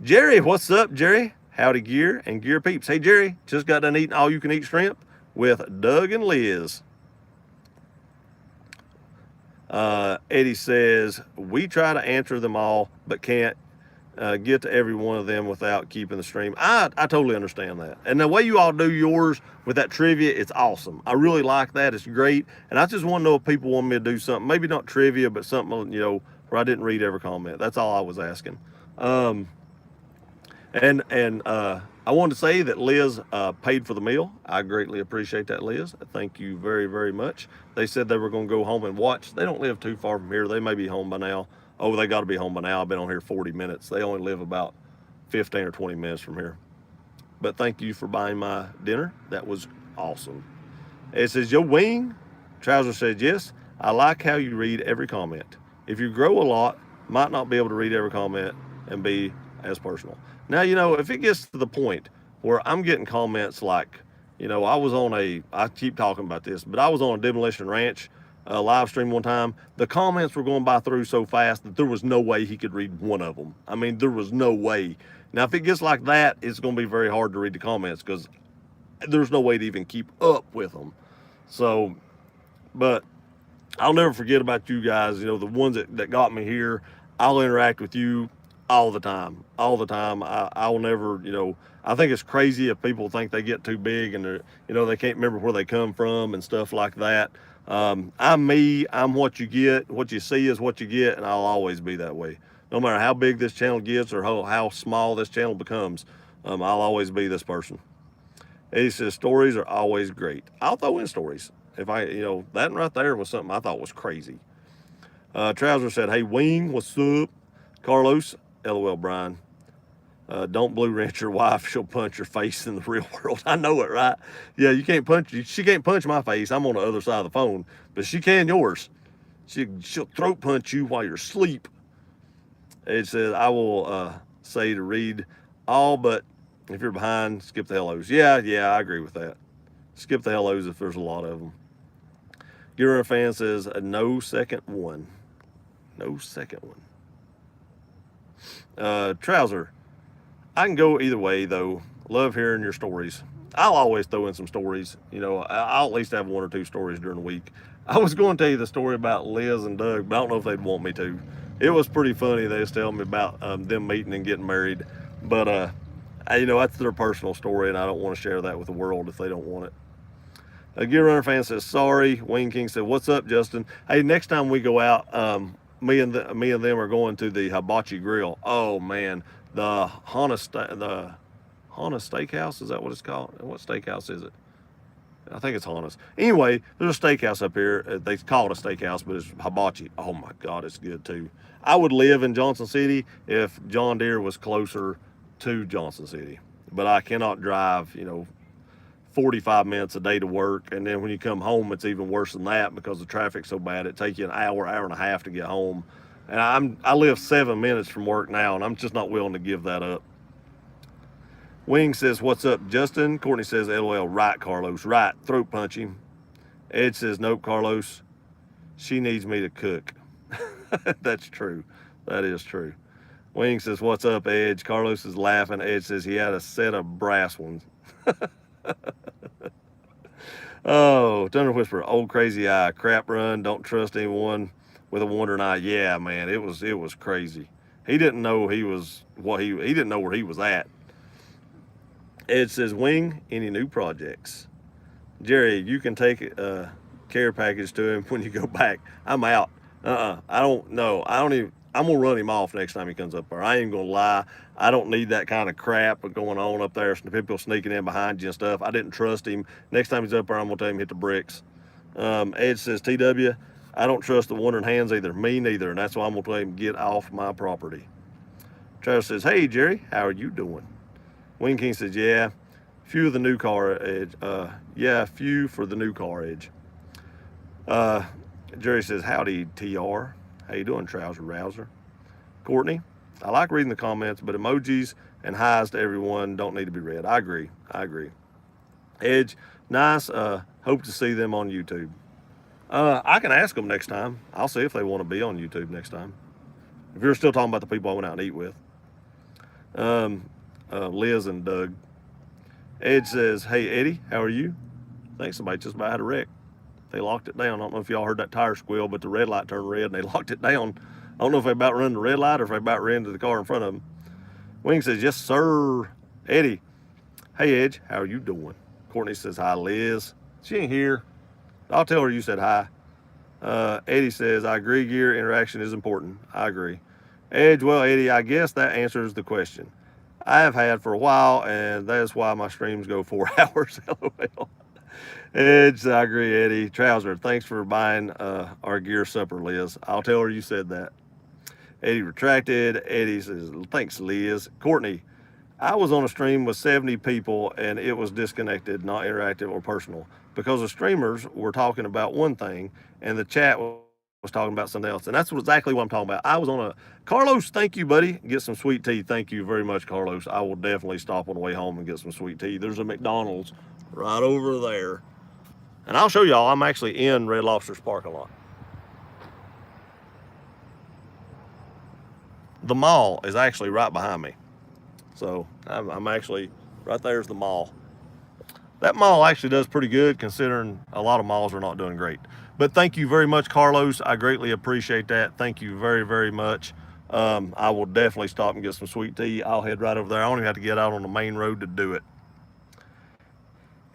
Jerry, what's up, Jerry? Howdy, Gear and Gear Peeps. Hey, Jerry, just got done eating all you can eat shrimp with Doug and Liz. Eddie says, we try to answer them all, but can't get to every one of them without keeping the stream. I totally understand that. And the way you all do yours with that trivia, it's awesome. I really like that. It's great. And I just want to know if people want me to do something, maybe not trivia, but something, where I didn't read every comment. That's all I was asking. And I wanted to say that Liz paid for the meal. I greatly appreciate that, Liz. Thank you very, very much. They said they were going to go home and watch. They don't live too far from here. They may be home by now. Oh, they got to be home by now. I've been on here 40 minutes. They only live about 15 or 20 minutes from here. But thank you for buying my dinner. That was awesome. It says, yo, Wing. Trouser said, yes, I like how you read every comment. If you grow a lot, might not be able to read every comment and be as personal. Now, if it gets to the point where I'm getting comments like, I keep talking about this, but I was on a Demolition Ranch live stream one time. The comments were going by through so fast that there was no way he could read one of them. I mean, there was no way. Now, if it gets like that, it's going to be very hard to read the comments because there's no way to even keep up with them. So, but I'll never forget about you guys, the ones that got me here. I'll interact with you all the time. I'll never, I think it's crazy if people think they get too big and they can't remember where they come from and stuff like that. I'm me, I'm what you get. What you see is what you get, and I'll always be that way. No matter how big this channel gets or how small this channel becomes, I'll always be this person. He says, stories are always great. I'll throw in stories. If that right there was something I thought was crazy. Trouser said, hey, Wing, what's up? Carlos, LOL, Brian. Don't blue ranch your wife. She'll punch your face in the real world. I know it, right? Yeah, you can't punch. She can't punch my face. I'm on the other side of the phone, but she can yours. She'll throat punch you while you're asleep. It says, I will say to read all, but if you're behind, skip the hellos. Yeah, I agree with that. Skip the hellos if there's a lot of them. Gear fan says, no second one. No second one. Trouser, I can go either way, though. Love hearing your stories. I'll always throw in some stories. I'll at least have one or two stories during the week. I was going to tell you the story about Liz and Doug, but I don't know if they'd want me to. It was pretty funny. They was telling me about them meeting and getting married. But, that's their personal story, and I don't want to share that with the world if they don't want it. A Gear Runner fan says, sorry. Wayne King said, what's up, Justin? Hey, next time we go out, me and them are going to the Hibachi Grill. Oh, man. The Hana Steakhouse, is that what it's called? What steakhouse is it? I think it's Hana's. Anyway, there's a steakhouse up here. They call it a steakhouse, but it's hibachi. Oh my God, it's good too. I would live in Johnson City if John Deere was closer to Johnson City, but I cannot drive, 45 minutes a day to work. And then when you come home, it's even worse than that because the traffic's so bad. It takes you an hour and a half to get home. And I live 7 minutes from work now, and I'm just not willing to give that up. Wing says, what's up, Justin? Courtney says, LOL, right, Carlos, right, throat punch him. Ed says, nope, Carlos. She needs me to cook. That's true. That is true. Wing says, "What's up, Edge?" Carlos is laughing. Edge says he had a set of brass ones. Oh, Thunder Whisperer, old crazy eye, crap run. Don't trust anyone with a wandering eye. Yeah, man, it was crazy. He didn't know he didn't know where he was at. Ed says, "Wing, any new projects?" Jerry, you can take a care package to him when you go back. I'm out. I don't know. I don't even. I'm gonna run him off next time he comes up there. I ain't gonna lie. I don't need that kind of crap going on up there. Some people sneaking in behind you and stuff. I didn't trust him. Next time he's up there, I'm gonna tell him hit the bricks. Ed says, "TW, I don't trust the wandering hands either. Me neither. And that's why I'm gonna tell him get off my property." Travis says, "Hey Jerry, how are you doing?" Wing King says, "Yeah, few of the new car edge. Yeah, few for the new car edge." Jerry says, "Howdy, TR. How you doing, Trouser Rouser?" Courtney, "I like reading the comments, but emojis and highs to everyone don't need to be read." I agree. Edge, nice. Hope to see them on YouTube. I can ask them next time. I'll see if they want to be on YouTube next time. If you're still talking about the people I went out and eat with. Liz and Doug. Edge says, "Hey Eddie, how are you?" I think somebody just about had a wreck. They locked it down. I don't know if y'all heard that tire squeal, but the red light turned red and they locked it down. I don't know if they about run the red light or if they about ran into the car in front of them. Wing says, "Yes, sir." Eddie, "Hey Edge, how are you doing?" Courtney says, "Hi Liz." She ain't here. I'll tell her you said hi. Eddie says, "I agree, gear interaction is important." I agree. Edge, well, Eddie, I guess that answers the question. I have had for a while, and that's why my streams go 4 hours. LOL. Edge, I agree, Eddie. Trouser, thanks for buying our gear supper, Liz. I'll tell her you said that. Eddie retracted. Eddie says, "Thanks, Liz." Courtney, I was on a stream with 70 people and it was disconnected, not interactive or personal, because the streamers were talking about one thing and the chat was talking about something else. And that's exactly what I'm talking about. I was on a Carlos, thank you, buddy. Get some sweet tea. Thank you very much, Carlos. I will definitely stop on the way home and get some sweet tea. There's a McDonald's right over there. And I'll show y'all, I'm actually in Red Lobster's parking lot. The mall is actually right behind me. So I'm actually, right there's the mall. That mall actually does pretty good considering a lot of malls are not doing great. But thank you very much, Carlos. I greatly appreciate that. Thank you very, very much. I will definitely stop and get some sweet tea. I'll head right over there. I don't even have to get out on the main road to do it.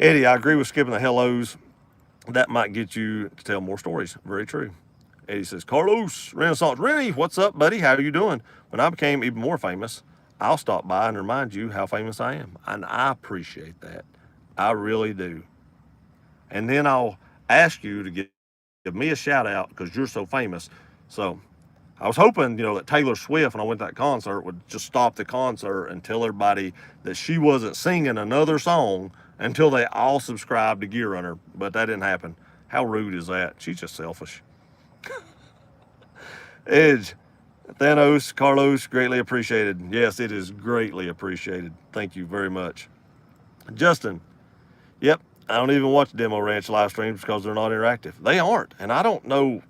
Eddie, I agree with skipping the hellos. That might get you to tell more stories. Very true. Eddie says, "Carlos, Renaissance. Rennie, what's up, buddy? How are you doing? When I became even more famous, I'll stop by and remind you how famous I am." And I appreciate that. I really do. And then I'll ask you to give me a shout out because you're so famous. So I was hoping, that Taylor Swift, when I went to that concert, would just stop the concert and tell everybody that she wasn't singing another song until they all subscribed to Gear Runner. But that didn't happen. How rude is that? She's just selfish. Edge, Thanos, Carlos, greatly appreciated. Yes, it is greatly appreciated. Thank you very much. Justin, yep, I don't even watch Demo Ranch live streams because they're not interactive. They aren't. And I don't know.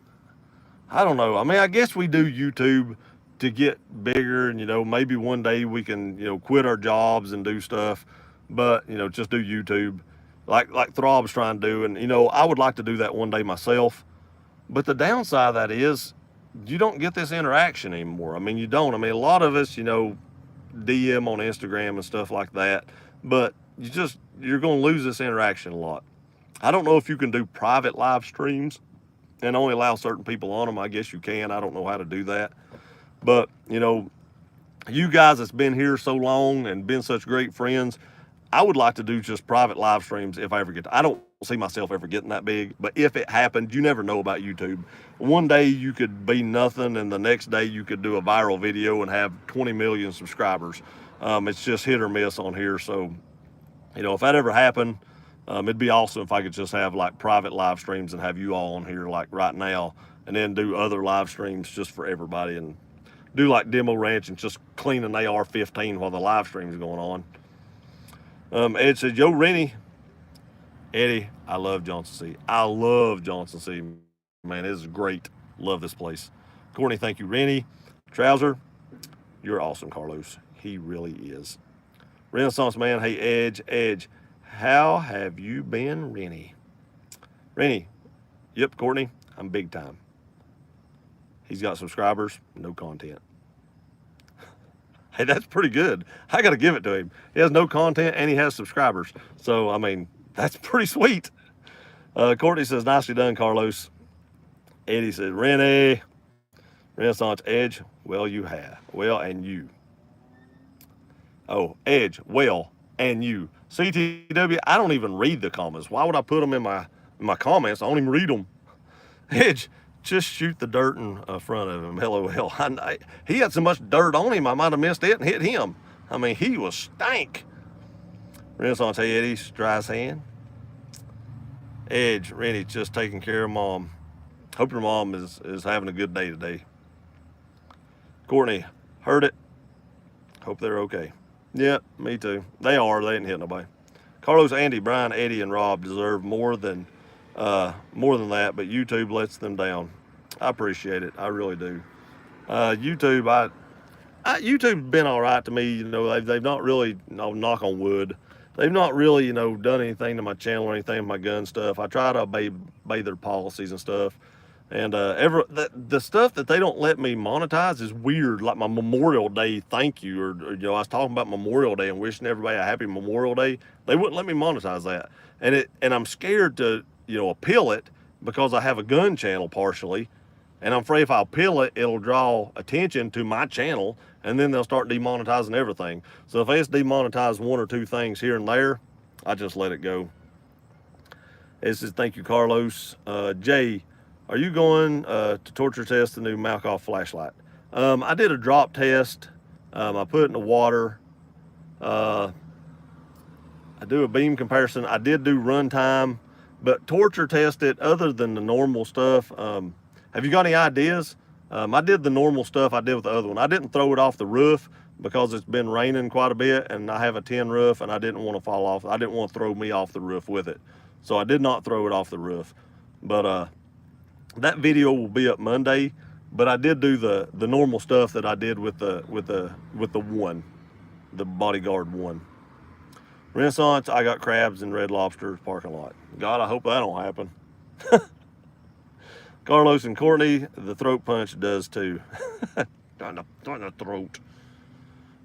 I mean, I guess we do YouTube to get bigger and, maybe one day we can, quit our jobs and do stuff, but, just do YouTube like Throb's trying to do. And, I would like to do that one day myself. But the downside of that is you don't get this interaction anymore. I mean, you don't. I mean, a lot of us, DM on Instagram and stuff like that, but you're going to lose this interaction a lot. I don't know if you can do private live streams and only allow certain people on them. I guess you can. I don't know how to do that. But, you guys that's been here so long and been such great friends, I would like to do just private live streams if I ever get to. I don't see myself ever getting that big, but if it happened, you never know about YouTube. One day you could be nothing and the next day you could do a viral video and have 20 million subscribers. It's just hit or miss on here. So, if that ever happened, it'd be awesome if I could just have like private live streams and have you all on here like right now, and then do other live streams just for everybody and do like Demo Ranch and just clean an AR-15 while the live stream's going on. Ed said, "Yo, Rennie." Eddie, I love Johnson C. I love Johnson C, man. It is great. Love this place. Courtney, thank you. Rennie, Trouser, you're awesome, Carlos. He really is. Renaissance man, hey Edge, how have you been, Rennie? Rennie, yep, Courtney, I'm big time. He's got subscribers, no content. Hey, that's pretty good. I got to give it to him. He has no content and he has subscribers. So, I mean, that's pretty sweet. Courtney says, nicely done, Carlos. Eddie says, Rennie, Renaissance Edge, well, you have. Well, and you. Oh, Edge, well, and you. CTW, I don't even read the comments. Why would I put them in my comments? I don't even read them. Edge, just shoot the dirt in front of him. LOL. He had so much dirt on him, I might have missed it and hit him. I mean, he was stank. Renaissance, hey, Eddie, dry his hand. Edge, Rennie, just taking care of mom. Hope your mom is having a good day today. Courtney, heard it. Hope they're okay. Yeah, me too. They are. They ain't hit nobody. Carlos, Andy, Brian, Eddie, and Rob deserve more than that, but YouTube lets them down. I appreciate it. I really do. YouTube's been all right to me. You know, they've not really, knock on wood, they've not really, done anything to my channel or anything with my gun stuff. I try to obey their policies and stuff. And the stuff that they don't let me monetize is weird, like my Memorial Day thank you, or I was talking about Memorial Day and wishing everybody a happy Memorial Day. They wouldn't let me monetize that, and I'm scared to appeal it because I have a gun channel partially, and I'm afraid if I appeal it, it'll draw attention to my channel, and then they'll start demonetizing everything. So if I just demonetize one or two things here and there, I just let it go. It says, thank you, Carlos. Jay, are you going to torture test the new Malkoff flashlight? I did a drop test. I put it in the water. I do a beam comparison. I did do run time, but torture test it other than the normal stuff. Have you got any ideas? I did the normal stuff I did with the other one. I didn't throw it off the roof because it's been raining quite a bit and I have a tin roof and I didn't want to fall off. I didn't want to throw me off the roof with it. So I did not throw it off the roof. But that video will be up Monday, but I did do the normal stuff that I did with the one, the Bodyguard one. Renaissance, I got crabs in Red Lobster's parking lot. God, I hope that don't happen. Carlos and Courtney, the throat punch does too. on the throat.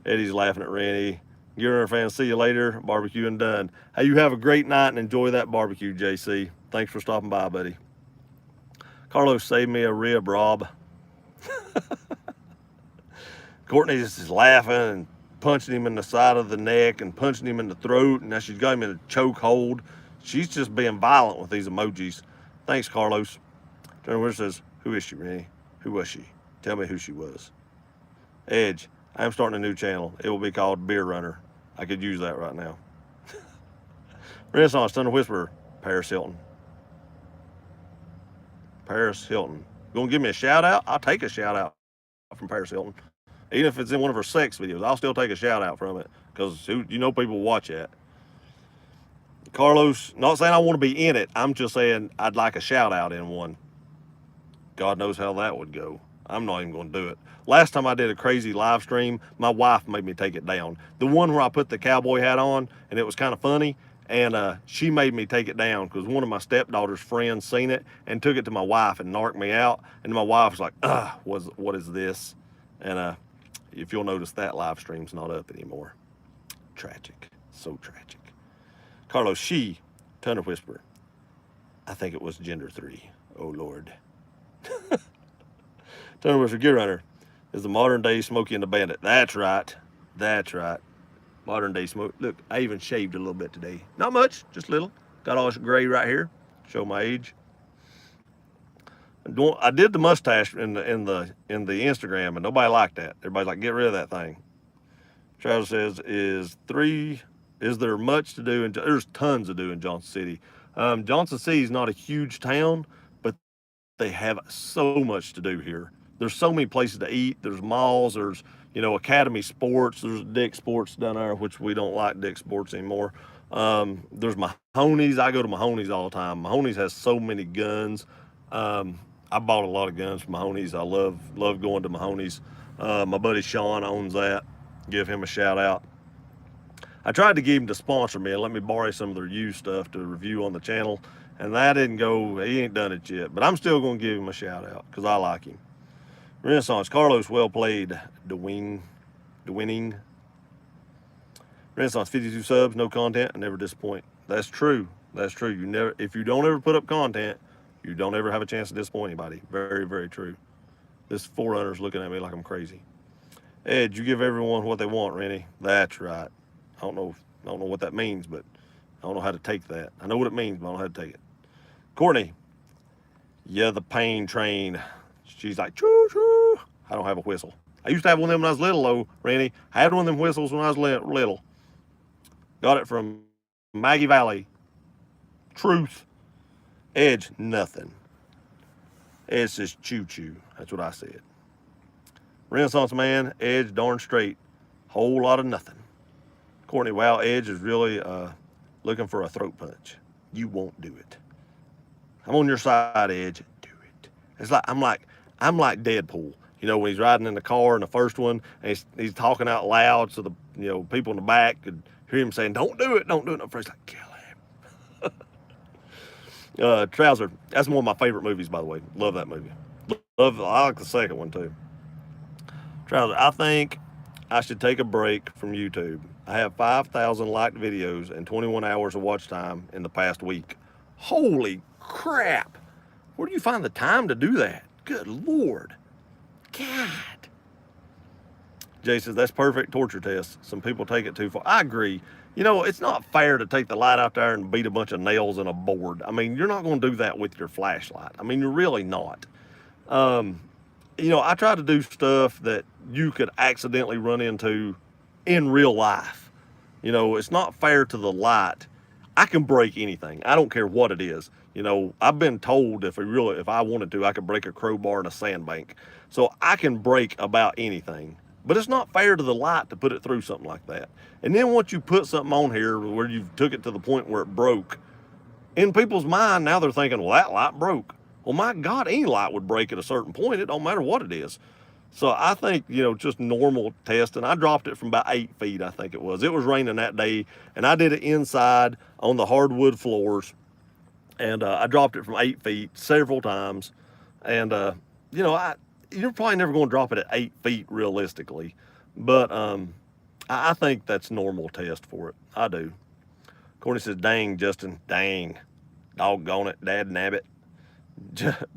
Eddie's laughing at Rennie. Gear fans, see you later. Barbecue and done. Hey, you have a great night and enjoy that barbecue, JC. Thanks for stopping by, buddy. Carlos saved me a rib, Rob. Courtney's just laughing and punching him in the side of the neck and punching him in the throat, and now she's got him in a choke hold. She's just being violent with these emojis. Thanks, Carlos. Turner says, who is she, Rennie? Who was she? Tell me who she was. Edge, I'm starting a new channel. It will be called Beer Runner. I could use that right now. Renaissance, Thunder Whisperer, Paris Hilton. Paris Hilton. Gonna give me a shout out? I'll take a shout out from Paris Hilton. Even if it's in one of her sex videos, I'll still take a shout out from it because people watch that. Carlos, not saying I want to be in it. I'm just saying I'd like a shout out in one. God knows how that would go. I'm not even going to do it. Last time I did a crazy live stream, my wife made me take it down. The one where I put the cowboy hat on and it was kind of funny, and she made me take it down because one of my stepdaughter's friends seen it and took it to my wife and narked me out. And my wife was like, what is this? And if you'll notice, that live stream's not up anymore. Tragic. So tragic. Carlos, she, Thunder Whisperer. I think it was gender 3. Oh, Lord. Thunder Whisperer Gear Runner is the modern day Smokey and the Bandit. That's right. That's right. Modern day Smokey. Look, I even shaved a little bit today. Not much, just a little. Got all this gray right here. Show my age. I did the mustache in the Instagram, and nobody liked that. Everybody's like, get rid of that thing. Travis says, is there much to do? There's tons to do in Johnson City. Johnson City is not a huge town, but they have so much to do here. There's so many places to eat. There's malls. There's, Academy Sports. There's Dick Sports down there, which we don't like Dick Sports anymore. There's Mahoney's. I go to Mahoney's all the time. Mahoney's has so many guns. I bought a lot of guns from Mahoney's. I love going to Mahoney's. My buddy Sean owns that. Give him a shout out. I tried to get him to sponsor me and let me borrow some of their used stuff to review on the channel, and that didn't go. He ain't done it yet, but I'm still going to give him a shout out because I like him. Renaissance, Carlos, well played. Dewinning. Renaissance, 52 subs, no content, and never disappoint. That's true. That's true. You never, if you don't ever put up content, you don't ever have a chance to disappoint anybody. Very, very true. This 4runner's looking at me like I'm crazy. Ed, you give everyone what they want, Rennie. That's right. I don't know what that means, but I don't know how to take that. I know what it means, but I don't know how to take it. Courtney, yeah, the pain train. She's like, choo choo. I don't have a whistle. I used to have one of them when I was little, though, Randy. I had one of them whistles when I was little. Got it from Maggie Valley. Truth. Edge, nothing. Edge says choo choo. That's what I said. Renaissance man, Edge, darn straight. Whole lot of nothing. Courtney, wow, Edge is really looking for a throat punch. You won't do it. I'm on your side, Edge. Do it. It's like I'm like Deadpool. You know, when he's riding in the car in the first one, and he's talking out loud so the people in the back could hear him saying, "Don't do it, don't do it." And he's like, "Kill him." Trouser. That's one of my favorite movies, by the way. Love that movie. I like the second one too. Trouser. I think I should take a break from YouTube. I have 5,000 liked videos and 21 hours of watch time in the past week. Holy crap! Where do you find the time to do that? Good Lord. God. Jay says, that's perfect torture test. Some people take it too far. I agree. You know, it's not fair to take the light out there and beat a bunch of nails in a board. I mean, you're not going to do that with your flashlight. I mean, you're really not. You know, I try to do stuff that you could accidentally run into in real life. You know, it's not fair to the light. I can break anything. I don't care what it is. You know, I've been told if I wanted to, I could break a crowbar in a sandbank. So I can break about anything. But it's not fair to the light to put it through something like that. And then once you put something on here where you've took it to the point where it broke, in people's mind, now they're thinking, well, that light broke. Well, my God, any light would break at a certain point. It don't matter what it is. So I think, you know, just normal testing. I dropped it from about 8 feet, I think it was. It was raining that day, and I did it inside on the hardwood floors. And I dropped it from 8 feet several times. And, you know, you're probably never going to drop it at 8 feet realistically. But I think that's normal test for it. I do. Courtney says, dang, Justin, dang. Doggone it, dad nabbit.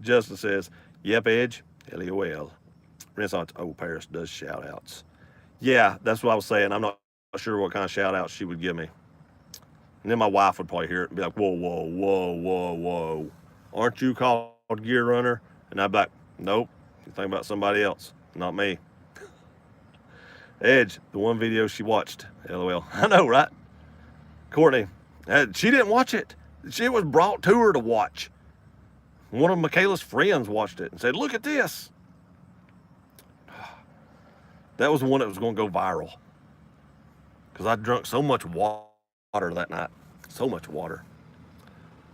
Justin says, yep, Edge, LEOL. Renaissance, oh, Paris does shout outs. Yeah, that's what I was saying. I'm not sure what kind of shout outs she would give me. And then my wife would probably hear it and be like, whoa, whoa, whoa, whoa, whoa. Aren't you called Gear Runner? And I'd be like, nope. You think about somebody else, not me. Edge, the one video she watched. LOL. I know, right? Courtney, she didn't watch it. It was brought to her to watch. One of Michaela's friends watched it and said, look at this. That was the one that was going to go viral. Because I drank so much water that night. So much water.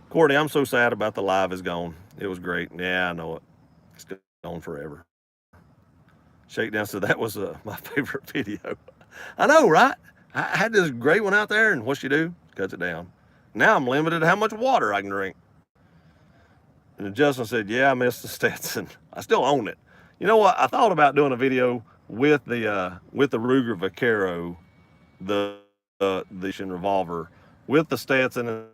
Courtney, I'm so sad about the live is gone. It was great. Yeah, I know it. It's gone forever. Shakedown said that was my favorite video. I know, right? I had this great one out there, and what you do? Cuts it down. Now I'm limited to how much water I can drink. And Justin said, yeah, I missed the Stetson. I still own it. You know what? I thought about doing a video with the Ruger Vaquero, the revolver, with the Stetson and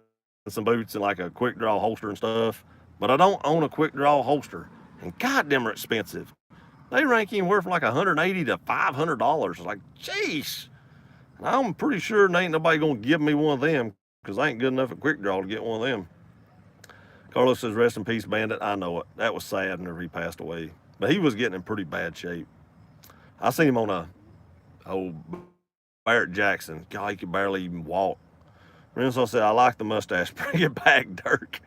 some boots and like a quick draw holster and stuff. But I don't own a quick draw holster. And goddamn, they're expensive. They rank anywhere from like $180 to $500. Like, jeez. I'm pretty sure there ain't nobody gonna give me one of them because I ain't good enough at quick draw to get one of them. Carlos says, rest in peace, Bandit. I know it. That was sad whenever he passed away. But he was getting in pretty bad shape. I seen him on a old Barrett Jackson. God, he could barely even walk. Renzo said, I like the mustache. Bring it back, Dirk.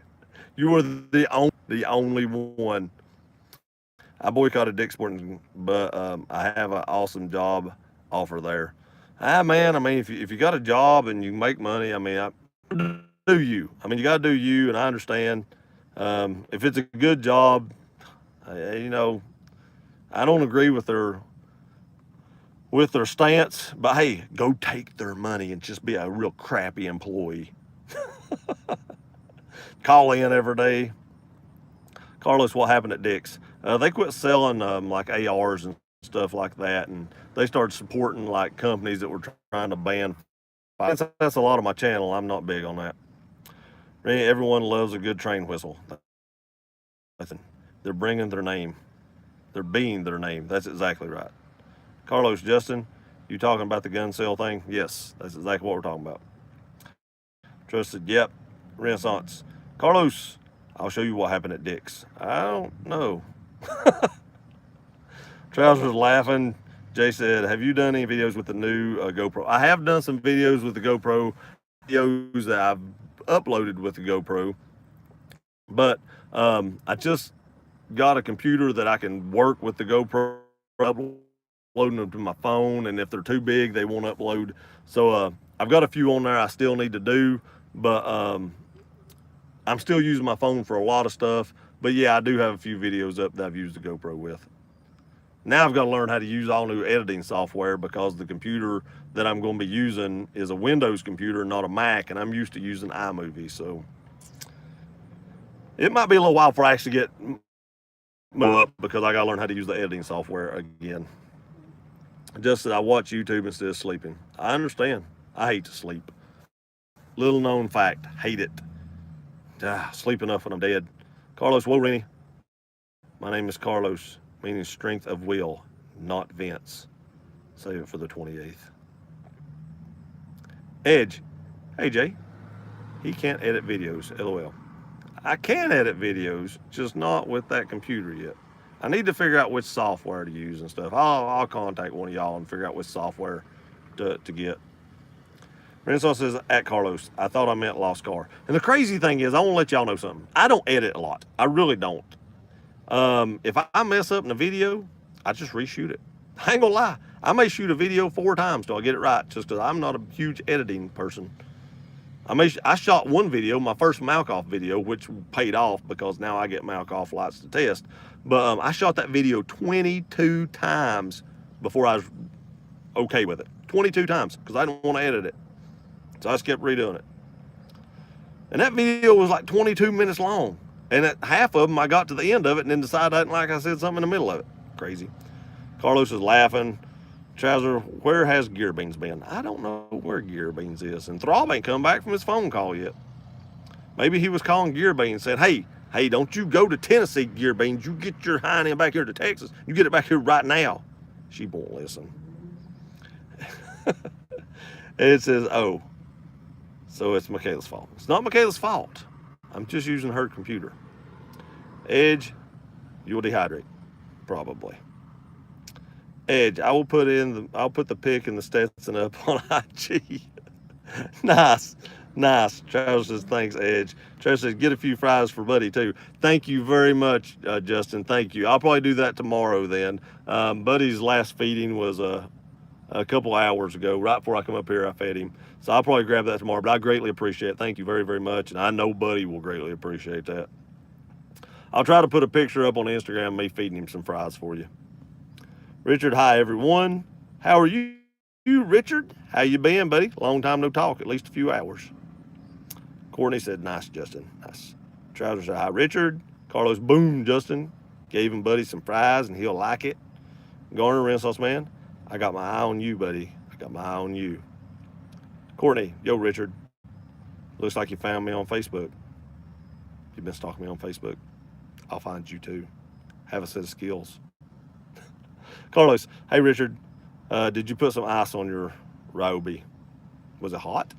You were the only one. I boycotted Dick's Sporting, but I have an awesome job offer there. Man, I mean, if you got a job and you make money, I mean, do you. I mean, you got to do you, and I understand. If it's a good job, You know, I don't agree with their stance, but hey, go take their money and just be a real crappy employee. Call in every day. Carlos, what happened at Dick's? They quit selling like ARs and stuff like that, and they started supporting like companies that were trying to ban. That's a lot of my channel. I'm not big on that. Everyone loves a good train whistle. They're bringing their name. They're being their name. That's exactly right. Carlos, Justin, you talking about the gun sale thing? Yes, that's exactly what we're talking about. Trusted, yep. Renaissance. Carlos, I'll show you what happened at Dick's. I don't know. Trousers laughing. Jay said, have you done any videos with the new GoPro? I have done some videos with the GoPro, videos that I've uploaded with the GoPro, but I just got a computer that I can work with the GoPro, uploading them to my phone, and if they're too big, they won't upload. So I've got a few on there I still need to do, but I'm still using my phone for a lot of stuff. But yeah, I do have a few videos up that I've used the GoPro with. Now I've got to learn how to use all new editing software because the computer that I'm going to be using is a Windows computer, not a Mac, and I'm used to using iMovie. So it might be a little while before I actually get up because I got to learn how to use the editing software again. Just that I watch YouTube instead of sleeping. I understand. I hate to sleep. Little known fact, hate it. Sleep enough when I'm dead. Carlos, whoa, Rennie. My name is Carlos, meaning strength of will, not Vince. Save it for the 28th. Edge. Hey, Jay. He can't edit videos, LOL. I can edit videos, just not with that computer yet. I need to figure out which software to use and stuff. I'll contact one of y'all and figure out which software to get. Renaissance says, at Carlos, I thought I meant lost car. And the crazy thing is, I want to let y'all know something. I don't edit a lot. I really don't. If I mess up in a video, I just reshoot it. I ain't gonna lie. I may shoot a video 4 times till I get it right, just because I'm not a huge editing person. I shot one video, my first Malkoff video, which paid off because now I get Malkoff lights to test. But I shot that video 22 times before I was okay with it. 22 times because I didn't want to edit it. So I just kept redoing it. And that video was like 22 minutes long. And at half of them, I got to the end of it and then decided I didn't like I said something in the middle of it. Crazy. Carlos is laughing. Trouser, where has Gear Beans been? I don't know where Gear Beans is. And Throb ain't come back from his phone call yet. Maybe he was calling Gear Beans and said, hey, don't you go to Tennessee, Gear Beans. You get your hind end back here to Texas. You get it back here right now. She won't listen. It says, oh. So it's Michaela's fault. It's not Michaela's fault. I'm just using her computer. Edge, you'll dehydrate. Probably. Edge, I'll put the pic and the Stetson up on IG. Nice. Travis says, thanks, Edge. Travis says, get a few fries for Buddy, too. Thank you very much, Justin. Thank you. I'll probably do that tomorrow then. Buddy's last feeding was a couple hours ago. Right before I come up here, I fed him. So I'll probably grab that tomorrow, but I greatly appreciate it. Thank you very, very much. And I know Buddy will greatly appreciate that. I'll try to put a picture up on Instagram of me feeding him some fries for you. Richard, hi, everyone. How are you, Richard? How you been, buddy? Long time no talk, at least a few hours. Courtney said, nice, Justin. Nice. Trousers said, hi, Richard. Carlos, boom, Justin. Gave him Buddy some fries, and he'll like it. Garner, Renaissance Man, I got my eye on you, buddy. I got my eye on you. Courtney, yo, Richard. Looks like you found me on Facebook. You've been stalking me on Facebook. I'll find you, too. Have a set of skills. Carlos, hey, Richard. Did you put some ice on your Ryobi? Was it hot?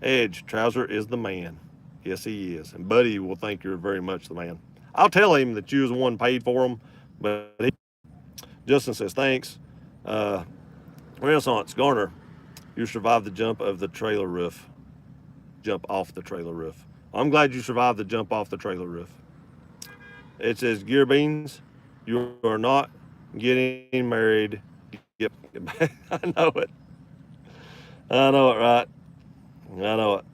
Edge, Trouser is the man. Yes, he is. And Buddy will think you're very much the man. I'll tell him that you was the one paid for him, but Justin says, thanks. Renaissance, Garner, you survived the jump of the trailer roof. Jump off the trailer roof. I'm glad you survived the jump off the trailer roof. It says, Gear Beans, you are not getting married. Get back. I know it, right? I know it.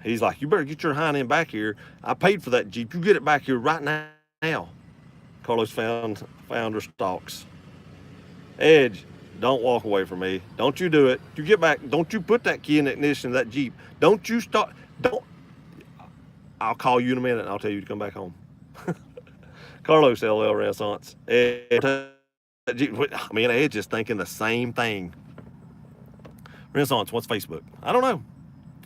He's like, you better get your hind end back here. I paid for that Jeep. You get it back here right now. now. Carlos found her stalks. Edge, don't walk away from me. Don't you do it. You get back. Don't you put that key in the ignition of that Jeep. Don't you start. Don't. I'll call you in a minute and I'll tell you to come back home. Carlos, LL Renaissance. Edge, me and Edge is thinking the same thing. Renaissance, what's Facebook? I don't know.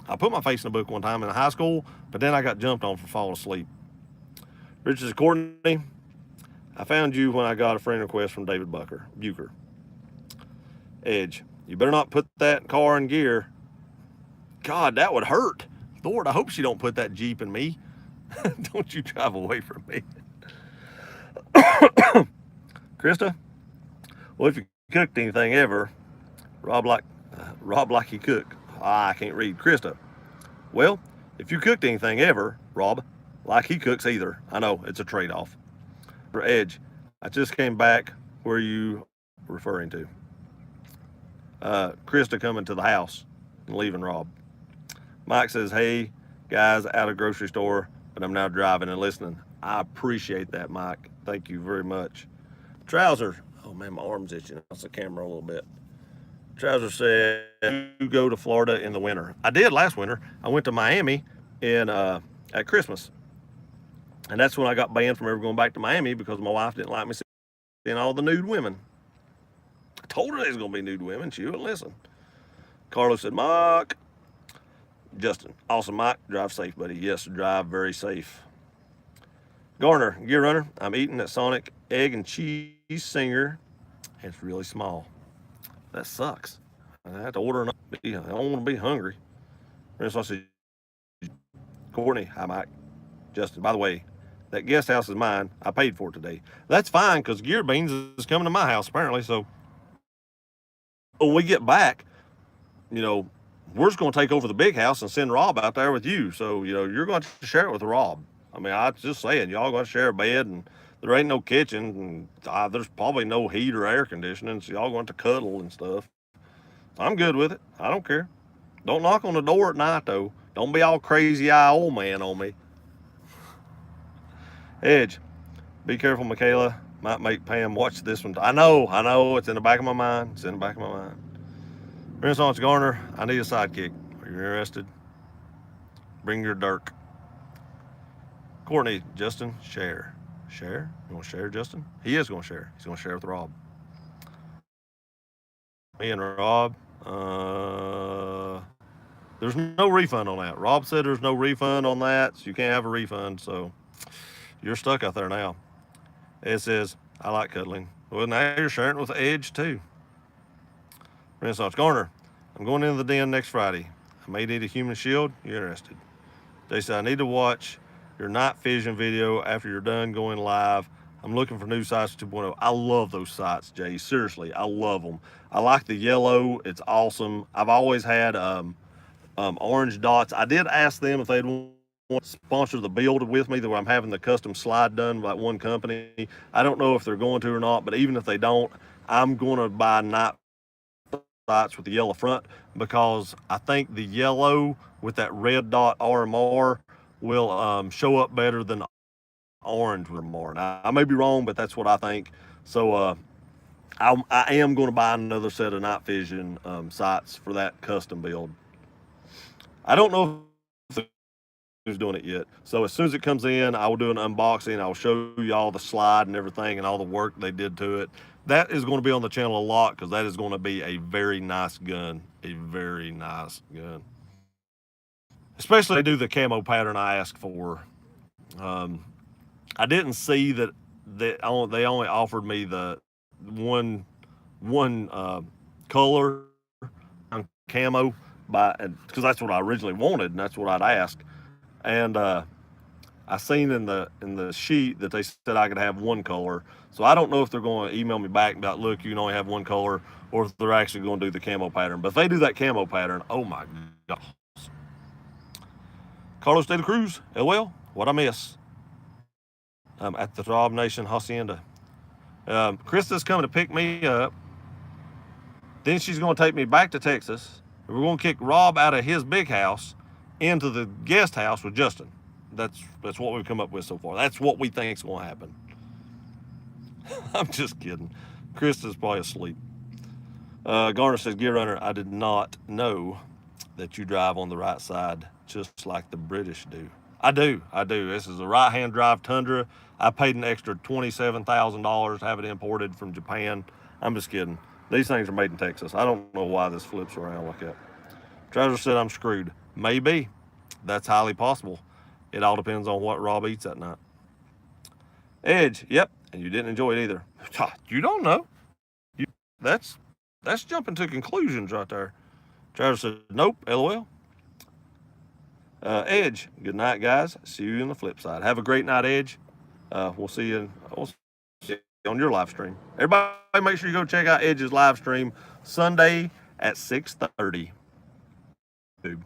I put my face in a book one time in high school, but then I got jumped on for falling asleep. Richard Courtney, I found you when I got a friend request from David Bucher. Edge, you better not put that car in gear. God, that would hurt. Lord, I hope she don't put that Jeep in me. Don't you drive away from me. Krista, well, if you cooked anything ever, Rob like you cook. I can't read. Krista, well, if you cooked anything ever, Rob, like he cooks either. I know, it's a trade-off. For Edge, I just came back. Where are you referring to? Krista coming to the house and leaving Rob. Mike says, hey, guys, out of grocery store, but I'm now driving and listening. I appreciate that, Mike. Thank you very much. Trouser, oh man, my arm's itching. That's the camera a little bit. Trouser said, you go to Florida in the winter. I did last winter. I went to Miami at Christmas. And that's when I got banned from ever going back to Miami because my wife didn't like me seeing all the nude women. I told her there was going to be nude women. She wouldn't listen. Carlos said, Mark. Justin, awesome, Mike. Drive safe, buddy. Yes, drive very safe. Garner, Gear Runner. I'm eating at Sonic egg and cheese singer. It's really small. That sucks. I have to order another. I don't want to be hungry. Courtney, hi, Mike. Justin, by the way, that guest house is mine. I paid for it today. That's fine because Gear Beans is coming to my house apparently. So when we get back, we're just going to take over the big house and send Rob out there with you. So, you're going to share it with Rob. I mean, I was just saying, y'all going to share a bed and there ain't no kitchen and there's probably no heat or air conditioning. So y'all going to cuddle and stuff. I'm good with it. I don't care. Don't knock on the door at night though. Don't be all crazy eye old man on me. Edge, be careful, Michaela. Might make Pam watch this one. I know. It's in the back of my mind. Renaissance Garner, I need a sidekick. Are you interested? Bring your Dirk. Courtney, Justin, share. Share? You want to share, Justin? He is going to share. He's going to share with Rob. Me and Rob, there's no refund on that. Rob said there's no refund on that, so you can't have a refund, so you're stuck out there now. It says, I like cuddling. Well, now you're sharing it with Edge, too. Renaissance Garner, I'm going into the den next Friday. I may need a human shield. You interested? They said, I need to watch your night vision video after you're done going live. I'm looking for new sites 2.0. I love those sites, Jay. Seriously, I love them. I like the yellow. It's awesome. I've always had orange dots. I did ask them if they'd want to sponsor the build with me, that I'm having the custom slide done by one company. I don't know if they're going to or not, but even if they don't, I'm going to buy night sights with the yellow front because I think the yellow with that red dot RMR will show up better than orange RMR. Now, I may be wrong, but that's what I think. So I am going to buy another set of night vision sights for that custom build. I don't know if who's doing it yet. So as soon as it comes in, I will do an unboxing. I'll show you all the slide and everything and all the work they did to it. That is going to be on the channel a lot because that is going to be a very nice gun. A very nice gun. Especially they do the camo pattern I asked for. I didn't see that they only offered me the one color on camo because that's what I originally wanted and that's what I'd asked. And I seen in the sheet that they said I could have one color. So I don't know if they're going to email me back about, look, you can only have one color, or if they're actually going to do the camo pattern. But if they do that camo pattern, oh my gosh. Carlos de la Cruz, LL, what I miss? At the Rob Nation Hacienda. Krista's coming to pick me up. Then she's going to take me back to Texas. We're going to kick Rob out of his big house into the guest house with Justin. That's what we've come up with so far. That's what we think's going to happen. I'm just kidding. Krista's probably asleep. Garner says, Gear Runner, I did not know that you drive on the right side just like the British do. I do. I do. This is a right-hand drive Tundra. I paid an extra $27,000 to have it imported from Japan. I'm just kidding. These things are made in Texas. I don't know why this flips around like that. Treasure said I'm screwed. Maybe. That's highly possible. It all depends on what Rob eats that night. Edge, yep. And you didn't enjoy it either. You don't know. That's jumping to conclusions right there. Treasure said, nope, LOL. Edge, good night, guys. See you on the flip side. Have a great night, Edge. We'll see you on your live stream. Everybody, make sure you go check out Edge's live stream Sunday at 6:30. YouTube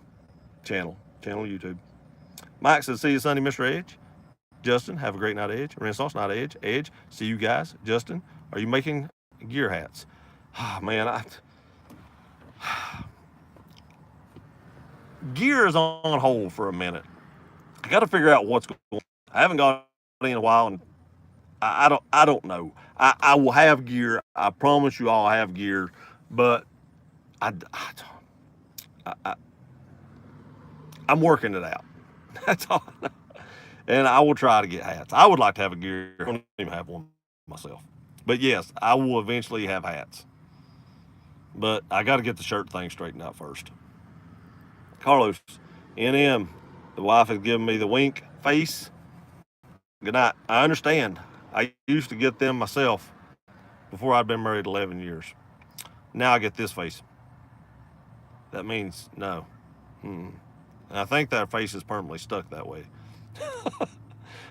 channel YouTube. Mike says, see you Sunday, Mr. Edge. Justin, have a great night, Edge. Renaissance night, Edge. Edge, see you guys. Justin, are you making gear hats? Oh, man, gear is on hold for a minute. I got to figure out what's going on. I haven't got it in a while, and I don't know. I will have gear. I promise you all I have gear, but I'm working it out. That's all I know. And I will try to get hats. I would like to have a gear. I don't even have one myself. But yes, I will eventually have hats. But I got to get the shirt thing straightened out first. Carlos, NM, the wife has given me the wink face. Good night. I understand. I used to get them myself before I'd been married 11 years. Now I get this face. That means no. And I think that face is permanently stuck that way.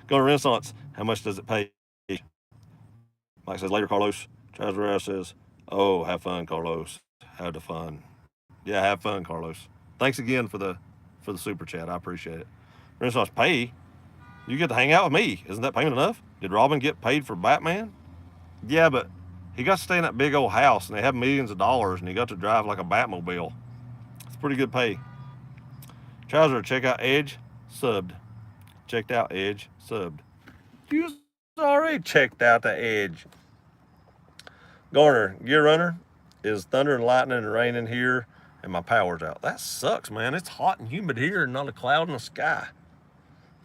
Go to Renaissance. How much does it pay? Mike says, later, Carlos. Travis says, oh, have fun, Carlos. Have the fun. Yeah, have fun, Carlos. Thanks again for the super chat. I appreciate it. Renaissance, pay? You get to hang out with me. Isn't that payment enough? Did Robin get paid for Batman? Yeah, but he got to stay in that big old house, and they have millions of dollars, and he got to drive like a Batmobile. It's pretty good pay. Trouser, check out Edge, subbed. Checked out Edge, subbed. You already checked out the Edge. Garner, Gear Runner, is thunder and lightning and raining here, and my power's out. That sucks, man. It's hot and humid here and not a cloud in the sky.